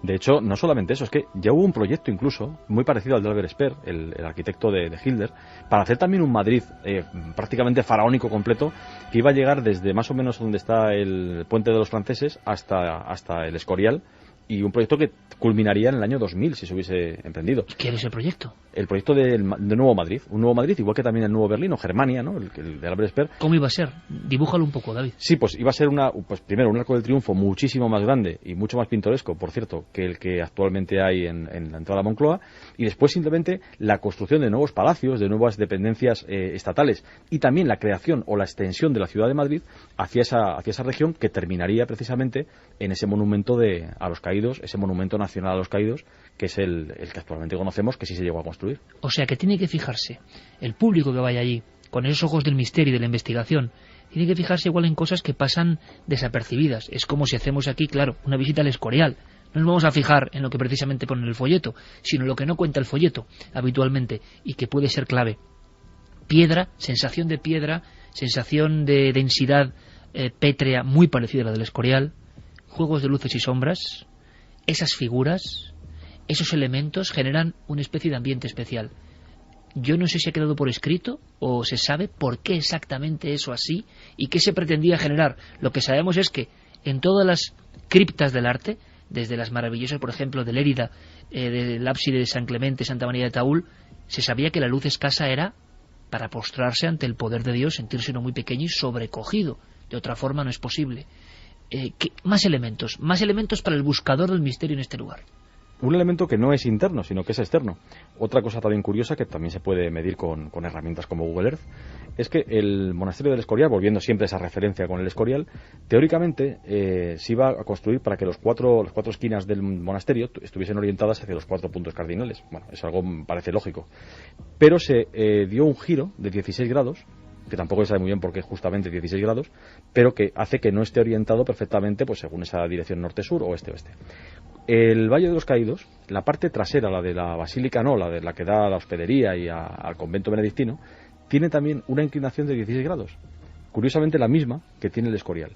De hecho, no solamente eso, es que ya hubo un proyecto incluso, muy parecido al de Albert Speer, el arquitecto de Hilder, para hacer también un Madrid prácticamente faraónico completo, que iba a llegar desde más o menos donde está el Puente de los Franceses hasta el Escorial, y un proyecto que culminaría en el año 2000 si se hubiese emprendido. ¿Qué era ese proyecto? El proyecto de Nuevo Madrid. Un Nuevo Madrid, igual que también el Nuevo Berlín o Germania, ¿no? El de Albert Speer. ¿Cómo iba a ser? Dibújalo un poco, David. Sí, pues iba a ser primero un Arco del Triunfo muchísimo más grande y mucho más pintoresco, por cierto, que el que actualmente hay en la entrada a Moncloa, y después simplemente la construcción de nuevos palacios, de nuevas dependencias estatales, y también la creación o la extensión de la ciudad de Madrid hacia esa región, que terminaría precisamente en ese monumento a los caídos, ese monumento nacional a los caídos, que es el que actualmente conocemos, que sí se llegó a construir. O sea que tiene que fijarse el público que vaya allí, con esos ojos del misterio y de la investigación, tiene que fijarse igual en cosas que pasan desapercibidas. Es como si hacemos aquí, claro, una visita al Escorial. No nos vamos a fijar en lo que precisamente pone en el folleto, sino en lo que no cuenta el folleto habitualmente y que puede ser clave. Piedra, sensación de densidad pétrea muy parecida a la del Escorial, juegos de luces y sombras, esas figuras, esos elementos generan una especie de ambiente especial. Yo no sé si ha quedado por escrito o se sabe por qué exactamente eso así y qué se pretendía generar. Lo que sabemos es que en todas las criptas del arte, desde las maravillosas, por ejemplo, de Lérida, del ábside de San Clemente, Santa María de Taúl, se sabía que la luz escasa era para postrarse ante el poder de Dios, sentirse uno muy pequeño y sobrecogido. De otra forma no es posible. Más elementos para el buscador del misterio en este lugar. Un elemento que no es interno, sino que es externo. Otra cosa también curiosa, que también se puede medir con herramientas como Google Earth, es que el monasterio del Escorial, volviendo siempre a esa referencia con el Escorial, teóricamente se iba a construir para que las cuatro esquinas del monasterio estuviesen orientadas hacia los 4 puntos cardinales. Bueno, es algo parece lógico. Pero se dio un giro de 16 grados, que tampoco se sabe muy bien por qué justamente 16 grados, pero que hace que no esté orientado perfectamente pues según esa dirección norte-sur o este-oeste. El Valle de los Caídos, la parte trasera, la de la basílica, no, la de la que da a la hospedería y al convento benedictino, tiene también una inclinación de 16 grados. Curiosamente la misma que tiene el Escorial.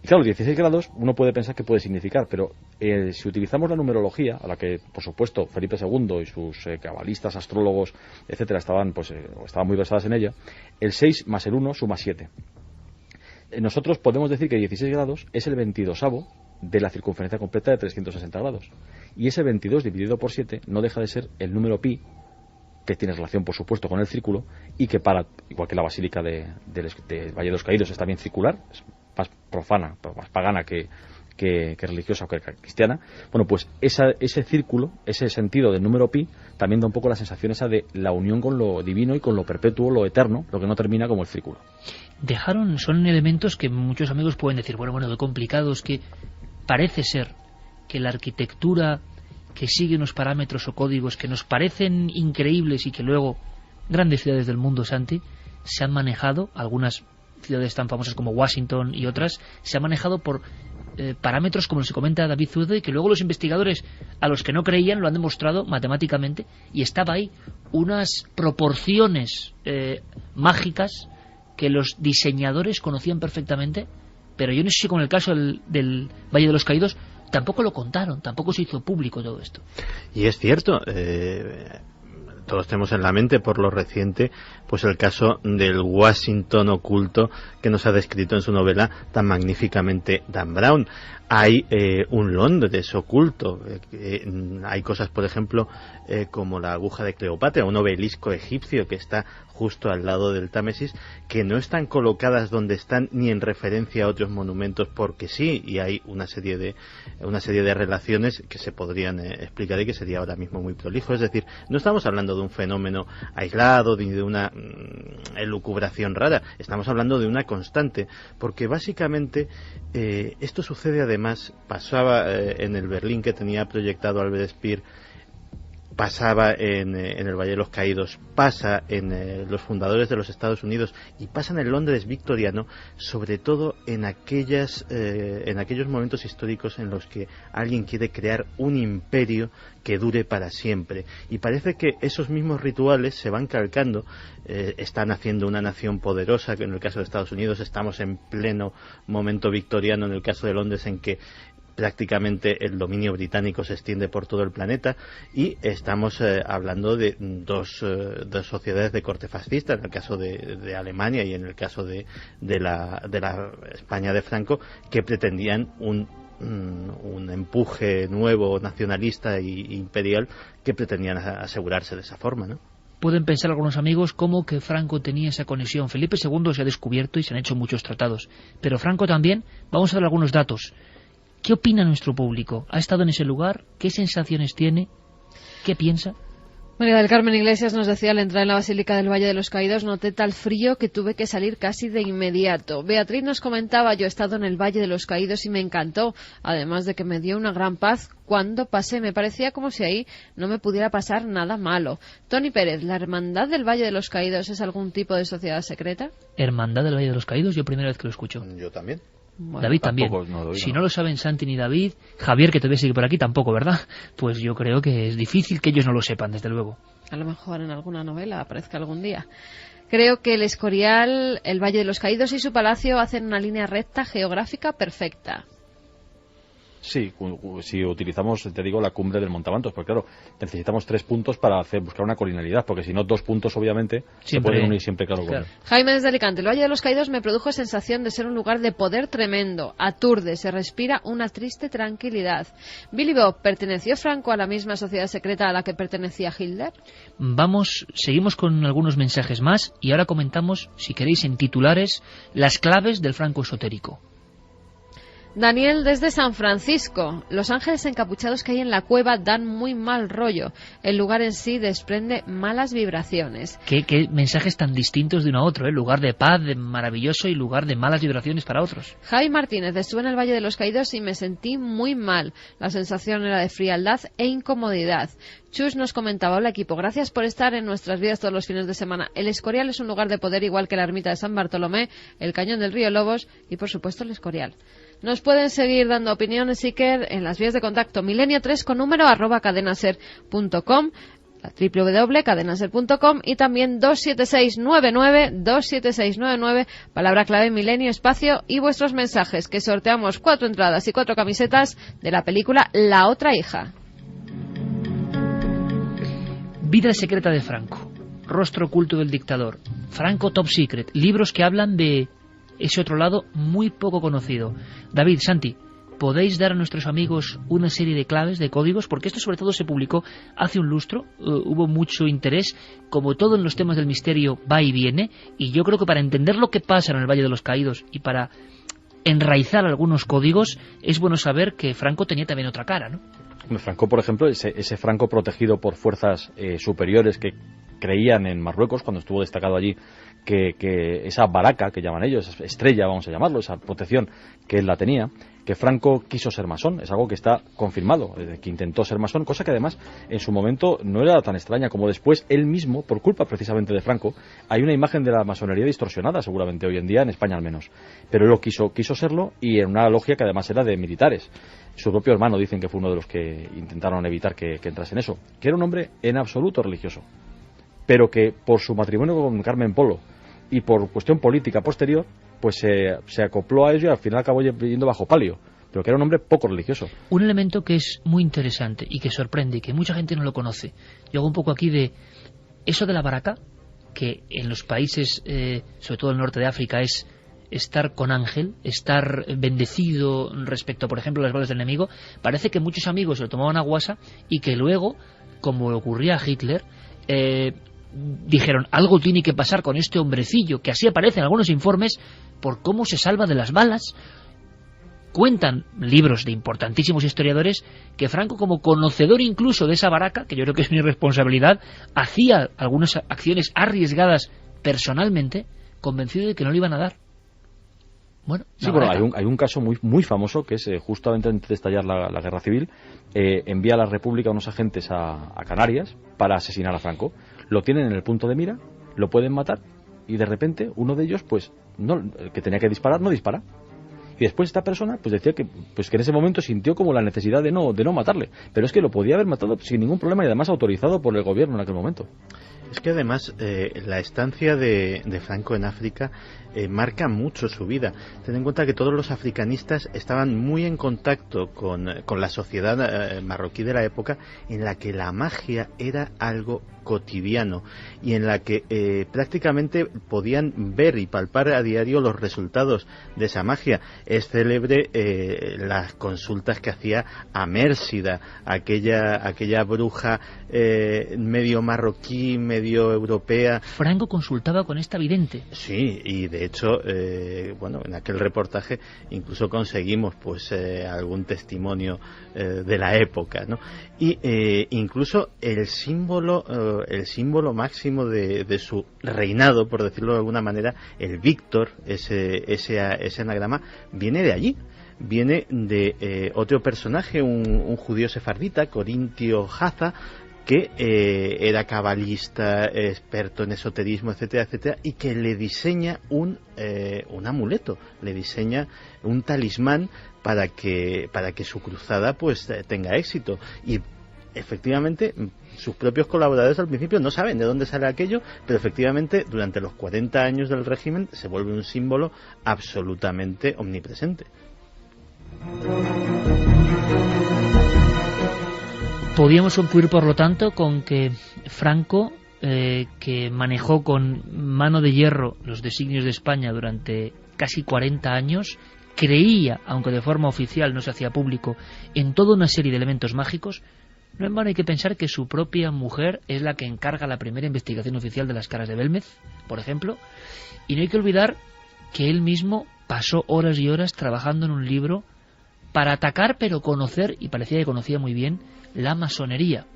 Y claro, 16 grados uno puede pensar que puede significar, pero si utilizamos la numerología, a la que, por supuesto, Felipe II y sus cabalistas, astrólogos, etcétera, estaban muy versadas en ella, el 6 más el 1 suma 7. Nosotros podemos decir que 16 grados es el 22avo de la circunferencia completa de 360 grados. Y ese 22 dividido por 7 no deja de ser el número pi, que tiene relación, por supuesto, con el círculo, y que igual que la basílica del Valle de los Caídos es también circular, es más profana, más pagana que religiosa o que cristiana, bueno, pues ese círculo, ese sentido del número pi, también da un poco la sensación esa de la unión con lo divino y con lo perpetuo, lo eterno, lo que no termina, como el círculo. Son elementos que muchos amigos pueden decir, bueno, qué complicados, que parece ser que la arquitectura que sigue unos parámetros o códigos que nos parecen increíbles y que luego grandes ciudades del mundo, Santi, se han manejado, algunas ciudades tan famosas como Washington y otras, se han manejado por parámetros como se comenta David Zuedo, y que luego los investigadores a los que no creían lo han demostrado matemáticamente, y estaba ahí unas proporciones mágicas que los diseñadores conocían perfectamente, pero yo no sé si con el caso del Valle de los Caídos tampoco lo contaron, tampoco se hizo público todo esto. Y es cierto, todos tenemos en la mente por lo reciente pues el caso del Washington oculto que nos ha descrito en su novela tan magníficamente Dan Brown. Hay un Londres oculto, hay cosas, por ejemplo, como la aguja de Cleopatra, un obelisco egipcio que está justo al lado del Támesis, que no están colocadas donde están ni en referencia a otros monumentos porque sí, y hay una serie de relaciones que se podrían explicar y que sería ahora mismo muy prolijo. Es decir, no estamos hablando de un fenómeno aislado ni de una elucubración rara, estamos hablando de una constante, porque básicamente esto sucede además, pasaba en el Berlín que tenía proyectado Albert Speer, pasaba en el Valle de los Caídos, pasa en los fundadores de los Estados Unidos y pasa en el Londres victoriano, sobre todo en aquellos momentos históricos en los que alguien quiere crear un imperio que dure para siempre. Y parece que esos mismos rituales se van calcando. Están haciendo una nación poderosa, que en el caso de Estados Unidos estamos en pleno momento victoriano, en el caso de Londres, en que prácticamente el dominio británico se extiende por todo el planeta, y estamos hablando de dos sociedades de corte fascista, en el caso de Alemania y en el caso de la España de Franco, que pretendían un empuje nuevo nacionalista e imperial, que pretendían asegurarse de esa forma, ¿no? Pueden pensar algunos amigos como que Franco tenía esa conexión. Felipe II se ha descubierto y se han hecho muchos tratados, pero Franco también. Vamos a ver algunos datos. ¿Qué opina nuestro público? ¿Ha estado en ese lugar? ¿Qué sensaciones tiene? ¿Qué piensa? María del Carmen Iglesias nos decía: al entrar en la Basílica del Valle de los Caídos noté tal frío que tuve que salir casi de inmediato. Beatriz nos comentaba: yo he estado en el Valle de los Caídos y me encantó, además de que me dio una gran paz cuando pasé. Me parecía como si ahí no me pudiera pasar nada malo. Tony Pérez, ¿la Hermandad del Valle de los Caídos es algún tipo de sociedad secreta? ¿Hermandad del Valle de los Caídos? Yo primera vez que lo escucho. Yo también. Bueno, David también. Si no lo saben Santi ni David, Javier, que todavía sigue por aquí, tampoco, ¿verdad? Pues yo creo que es difícil que ellos no lo sepan, desde luego. A lo mejor en alguna novela aparezca algún día. Creo que el Escorial, el Valle de los Caídos y su palacio hacen una línea recta geográfica perfecta. Sí, si utilizamos, te digo, la cumbre del Montabantos, porque claro, necesitamos 3 puntos para buscar una colinealidad, porque si no, 2 puntos obviamente se pueden unir siempre, claro. Jaime desde Alicante: el Valle de los Caídos me produjo sensación de ser un lugar de poder tremendo, aturde, se respira una triste tranquilidad. Billy Bob, ¿perteneció Franco a la misma sociedad secreta a la que pertenecía Hitler? Seguimos con algunos mensajes más y ahora comentamos, si queréis en titulares, las claves del Franco esotérico. Daniel desde San Francisco: los ángeles encapuchados que hay en la cueva dan muy mal rollo. El lugar en sí desprende malas vibraciones. Qué mensajes tan distintos de uno a otro, ¿eh? Lugar de paz, de maravilloso, y lugar de malas vibraciones para otros. Javi Martínez: estuve en el Valle de los Caídos y me sentí muy mal. La sensación era de frialdad e incomodidad. Chus nos comentaba: hola equipo, gracias por estar en nuestras vidas todos los fines de semana. El Escorial es un lugar de poder igual que la ermita de San Bartolomé, el cañón del río Lobos y por supuesto el Escorial. Nos pueden seguir dando opiniones, Iker, en las vías de contacto milenio3 con número @cadenaser.com, www.cadenaser.com, y también 27699, palabra clave milenio, espacio y vuestros mensajes, que sorteamos 4 entradas y 4 camisetas de la película La otra hija. Vida secreta de Franco, rostro oculto del dictador, Franco Top Secret, libros que hablan de ese otro lado muy poco conocido. David, Santi, ¿podéis dar a nuestros amigos una serie de claves, de códigos? Porque esto sobre todo se publicó hace un lustro, hubo mucho interés, como todo en los temas del misterio va y viene, y yo creo que para entender lo que pasa en el Valle de los Caídos y para enraizar algunos códigos, es bueno saber que Franco tenía también otra cara, ¿no? Franco, por ejemplo, ese Franco protegido por fuerzas superiores que creían en Marruecos, cuando estuvo destacado allí, que esa baraca, que llaman ellos, estrella, vamos a llamarlo, esa protección que él la tenía, que Franco quiso ser masón, es algo que está confirmado, que intentó ser masón, cosa que además en su momento no era tan extraña como después él mismo, por culpa precisamente de Franco, hay una imagen de la masonería distorsionada seguramente hoy en día, en España al menos, pero él lo quiso serlo, y en una logia que además era de militares. Su propio hermano dicen que fue uno de los que intentaron evitar que entrase en eso, que era un hombre en absoluto religioso, pero que por su matrimonio con Carmen Polo y por cuestión política posterior, pues se acopló a ello y al final acabó yendo bajo palio, pero que era un hombre poco religioso. Un elemento que es muy interesante y que sorprende y que mucha gente no lo conoce. Yo hago un poco aquí de eso de la baraca, que en los países, sobre todo el norte de África, es estar con ángel, estar bendecido respecto, por ejemplo, a las balas del enemigo. Parece que muchos amigos se lo tomaban a guasa y que luego, como ocurría a Hitler, dijeron, algo tiene que pasar con este hombrecillo, que así aparece en algunos informes, por cómo se salva de las balas. Cuentan libros de importantísimos historiadores que Franco, como conocedor incluso de esa baraca, que yo creo que es una irresponsabilidad, hacía algunas acciones arriesgadas personalmente, convencido de que no le iban a dar. Bueno, sí, bueno, hay un caso muy famoso que es justamente antes de estallar la guerra civil, envía a la República unos agentes a Canarias para asesinar a Franco. Lo tienen en el punto de mira, lo pueden matar y de repente uno de ellos, pues no, que tenía que disparar, no dispara. Y después esta persona pues decía que en ese momento sintió como la necesidad de no matarle, pero es que lo podía haber matado sin ningún problema y además autorizado por el gobierno en aquel momento. Es que además la estancia de Franco en África marca mucho su vida. Ten en cuenta que todos los africanistas estaban muy en contacto con la sociedad marroquí de la época, en la que la magia era algo cotidiano y en la que prácticamente podían ver y palpar a diario los resultados de esa magia. Es célebre las consultas que hacía a Mérsida, aquella bruja medio marroquí, medio europea. Franco consultaba con esta vidente. Sí, y de hecho, en aquel reportaje incluso conseguimos algún testimonio de la época, ¿no? Y incluso el símbolo máximo de su reinado, por decirlo de alguna manera, el Víctor, ese anagrama, viene de allí. Viene de otro personaje, un judío sefardita, Corintio Haza, que era cabalista, experto en esoterismo, etcétera, etcétera, y que le diseña un amuleto, le diseña un talismán para que su cruzada tenga éxito. Y efectivamente sus propios colaboradores al principio no saben de dónde sale aquello, pero efectivamente durante los 40 años del régimen se vuelve un símbolo absolutamente omnipresente. Podríamos concluir, por lo tanto, con que Franco, que manejó con mano de hierro los designios de España durante casi 40 años, creía, aunque de forma oficial no se hacía público, en toda una serie de elementos mágicos. No en vano hay que pensar que su propia mujer es la que encarga la primera investigación oficial de las caras de Belmez, por ejemplo, y no hay que olvidar que él mismo pasó horas y horas trabajando en un libro para atacar, pero conocer, y parecía que conocía muy bien, la masonería,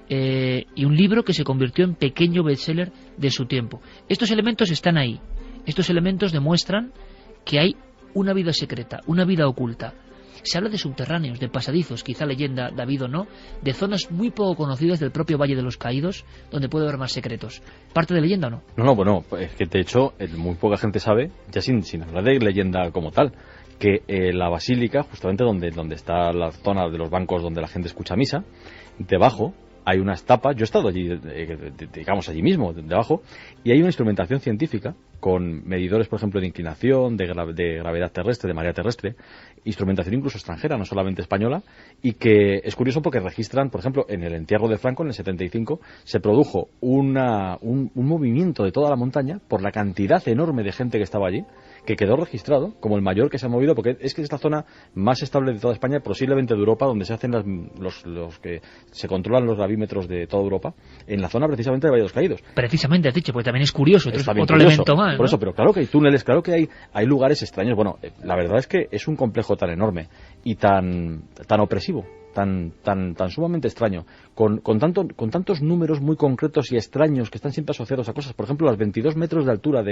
y un libro que se convirtió en pequeño bestseller de su tiempo. Estos elementos están ahí. Estos elementos demuestran que hay una vida secreta, una vida oculta. Se habla de subterráneos, de pasadizos, quizá leyenda, David o no, de zonas muy poco conocidas del propio Valle de los Caídos, donde puede haber más secretos. ¿Parte de leyenda o no? No, bueno, es que de hecho muy poca gente sabe, ya sin hablar de leyenda como tal, que la basílica, justamente donde está la zona de los bancos donde la gente escucha misa, debajo hay unas tapas. Yo he estado allí, digamos allí mismo, debajo, y hay una instrumentación científica con medidores, por ejemplo, de inclinación, de gravedad terrestre, de marea terrestre, instrumentación incluso extranjera, no solamente española, y que es curioso porque registran, por ejemplo, en el entierro de Franco, en el 75, se produjo un movimiento de toda la montaña por la cantidad enorme de gente que estaba allí, que quedó registrado como el mayor que se ha movido, porque es que es la zona más estable de toda España, posiblemente de Europa, donde se hacen los que se controlan los gravímetros de toda Europa, en la zona precisamente de Valle de los Caídos. Precisamente, has dicho, porque también es curioso, otro curioso, elemento más, ¿no? Por eso, pero claro que hay túneles, claro que hay lugares extraños. Bueno, la verdad es que es un complejo tan enorme y tan opresivo, tan sumamente extraño, con tantos números muy concretos y extraños que están siempre asociados a cosas. Por ejemplo, los 22 metros de altura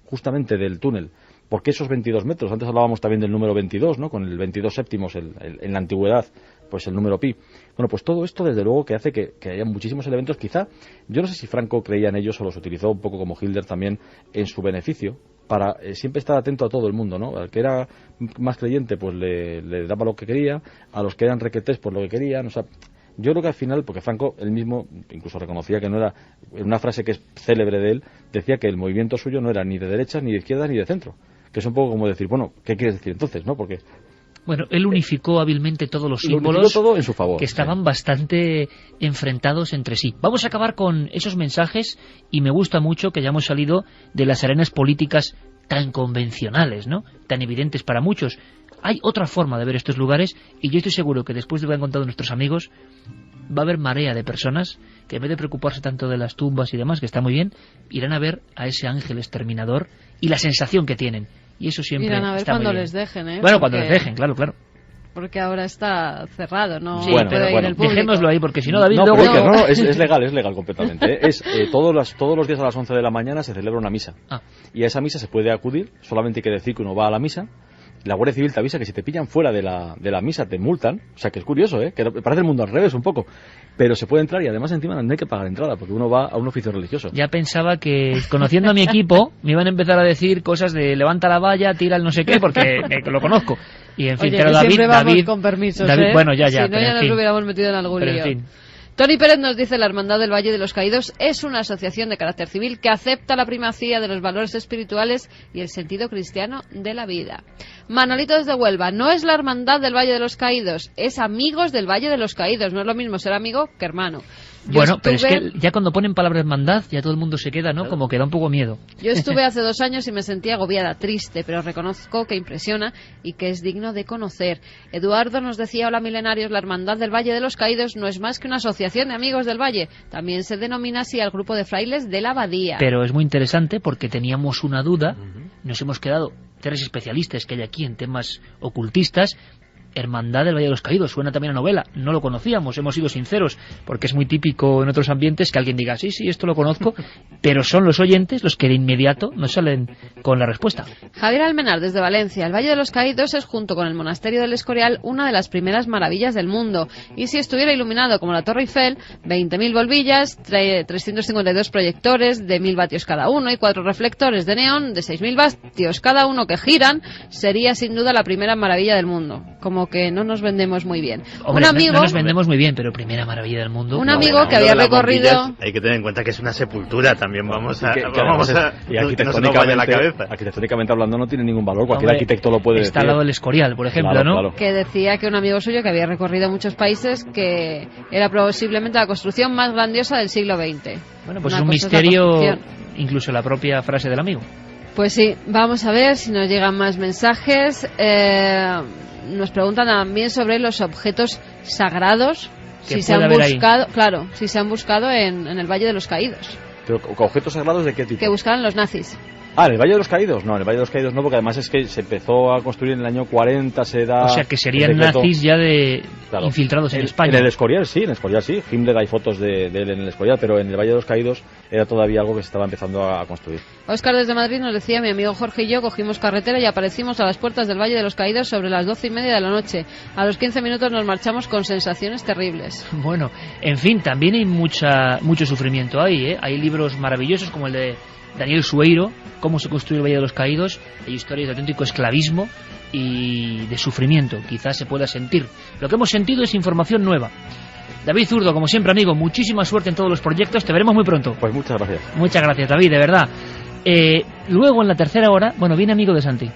justamente del túnel. ¿Por qué esos 22 metros? Antes hablábamos también del número 22, ¿no? Con el 22 séptimos en la antigüedad, pues el número pi. Bueno, pues todo esto desde luego que hace que haya muchísimos elementos. Quizá, yo no sé si Franco creía en ellos o los utilizó un poco como Hitler también en su beneficio, para siempre estar atento a todo el mundo, ¿no? Al que era más creyente, pues le daba lo que quería, a los que eran requetés, pues lo que querían, o sea. Yo creo que al final, porque Franco él mismo incluso reconocía que no era, en una frase que es célebre de él, decía que el movimiento suyo no era ni de derechas, ni de izquierdas, ni de centro. Que es un poco como decir, bueno, ¿qué quieres decir entonces, no? Porque bueno, él unificó hábilmente todos los símbolos todo en su favor, que estaban bastante enfrentados entre sí. Vamos a acabar con esos mensajes, y me gusta mucho que hayamos salido de las arenas políticas tan convencionales, ¿no? Tan evidentes para muchos. Hay otra forma de ver estos lugares, y yo estoy seguro que después de lo que han contado nuestros amigos, va a haber marea de personas que, en vez de preocuparse tanto de las tumbas y demás, que está muy bien, irán a ver a ese ángel exterminador y la sensación que tienen. Y eso siempre irán a ver está cuando muy bien. Les dejen, ¿eh? Bueno, cuando les dejen, claro. Porque ahora está cerrado, ¿no? Sí, bueno, pero ir el público. Dejémoslo ahí, porque si no, David, no, luego... No, es legal completamente, ¿eh? Todos los días a las 11 de la mañana se celebra una misa. Y a esa misa se puede acudir, solamente hay que decir que uno va a la misa. La Guardia Civil te avisa que si te pillan fuera de la misa te multan. O sea, que es curioso, que parece el mundo al revés un poco. Pero se puede entrar, y además encima no hay que pagar entrada, porque uno va a un oficio religioso. Ya pensaba que, conociendo a mi equipo, me iban a empezar a decir cosas de levanta la valla, tira el no sé qué, porque lo conozco. Y en fin, oye, pero David David, con permisos, David, bueno, ya, si no, pero ya en nos fin. hubiéramos metido en algún Pero lío. en fin. Tony Pérez nos dice: la Hermandad del Valle de los Caídos es una asociación de carácter civil que acepta la primacía de los valores espirituales y el sentido cristiano de la vida. Manolito desde Huelva: no es la Hermandad del Valle de los Caídos, es Amigos del Valle de los Caídos. No es lo mismo ser amigo que hermano. Bueno, pero es que ya cuando ponen palabra hermandad, ya todo el mundo se queda, ¿no? Como que da un poco miedo. Yo estuve hace 2 años y me sentía agobiada, triste, pero reconozco que impresiona y que es digno de conocer. Eduardo nos decía: hola milenarios, la Hermandad del Valle de los Caídos no es más que una asociación de amigos del Valle. También se denomina así al grupo de frailes de la abadía. Pero es muy interesante porque teníamos una duda, nos hemos quedado 3 especialistas que hay aquí en temas ocultistas. Hermandad del Valle de los Caídos, suena también a novela, no lo conocíamos, hemos sido sinceros, porque es muy típico en otros ambientes que alguien diga, sí, esto lo conozco, pero son los oyentes los que de inmediato nos salen con la respuesta. Javier Almenar, desde Valencia: el Valle de los Caídos es, junto con el Monasterio del Escorial, una de las primeras maravillas del mundo, y si estuviera iluminado como la Torre Eiffel, 20.000 bombillas, 352 proyectores de 1.000 vatios cada uno y 4 reflectores de neón de 6.000 vatios cada uno que giran, sería sin duda la primera maravilla del mundo. Como que no nos vendemos muy bien. Hombre, un amigo, no nos vendemos muy bien, pero primera maravilla del mundo. Un amigo que había recorrido... Hay que tener en cuenta que es una sepultura, también vamos a... Y arquitectónicamente hablando no tiene ningún valor, cualquier arquitecto lo puede decir. Está al lado del Escorial, por ejemplo, claro, ¿no? Claro. Que decía que un amigo suyo que había recorrido muchos países, que era posiblemente la construcción más grandiosa del siglo XX. Bueno, pues es un misterio, incluso la propia frase del amigo. Pues sí, vamos a ver si nos llegan más mensajes. Nos preguntan también sobre los objetos sagrados, si se han buscado, claro, si se han buscado en el Valle de los Caídos. ¿Pero objetos sagrados de qué tipo? Que buscaban los nazis. ¿en el Valle de los Caídos? No, en el Valle de los Caídos no, porque además es que se empezó a construir en el año 40, se da... O sea, que serían nazis ya infiltrados en España. En el Escorial sí, Himmler hay fotos de él en el Escorial, pero en el Valle de los Caídos era todavía algo que se estaba empezando a construir. Óscar desde Madrid nos decía: mi amigo Jorge y yo cogimos carretera y aparecimos a las puertas del Valle de los Caídos sobre las 12:30 de la noche. A los 15 minutos nos marchamos con sensaciones terribles. Bueno, en fin, también hay mucho sufrimiento ahí, ¿eh? Hay libros maravillosos como el de Daniel Sueiro, Cómo se construye el Valle de los Caídos. Hay historias de auténtico esclavismo y de sufrimiento, quizás se pueda sentir. Lo que hemos sentido es información nueva. David Zurdo, como siempre, amigo, muchísima suerte en todos los proyectos, te veremos muy pronto. Pues muchas gracias. Muchas gracias, David, de verdad. Luego, en la tercera hora, viene amigo de Santi.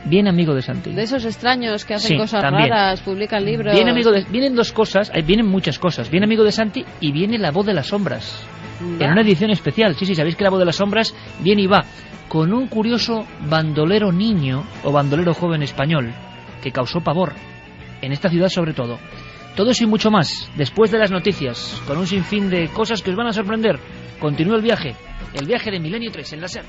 Viene amigo de Santi. De esos extraños que hacen cosas raras, publican libros... Vienen 2 cosas, vienen muchas cosas. Viene amigo de Santi y viene La Voz de las Sombras. En una edición especial. Sí, sabéis que La Voz de las Sombras viene y va con un curioso bandolero niño o bandolero joven español que causó pavor, en esta ciudad sobre todo. Todo eso y mucho más, después de las noticias, con un sinfín de cosas que os van a sorprender. Continúa el viaje de Milenio 3 en la SER.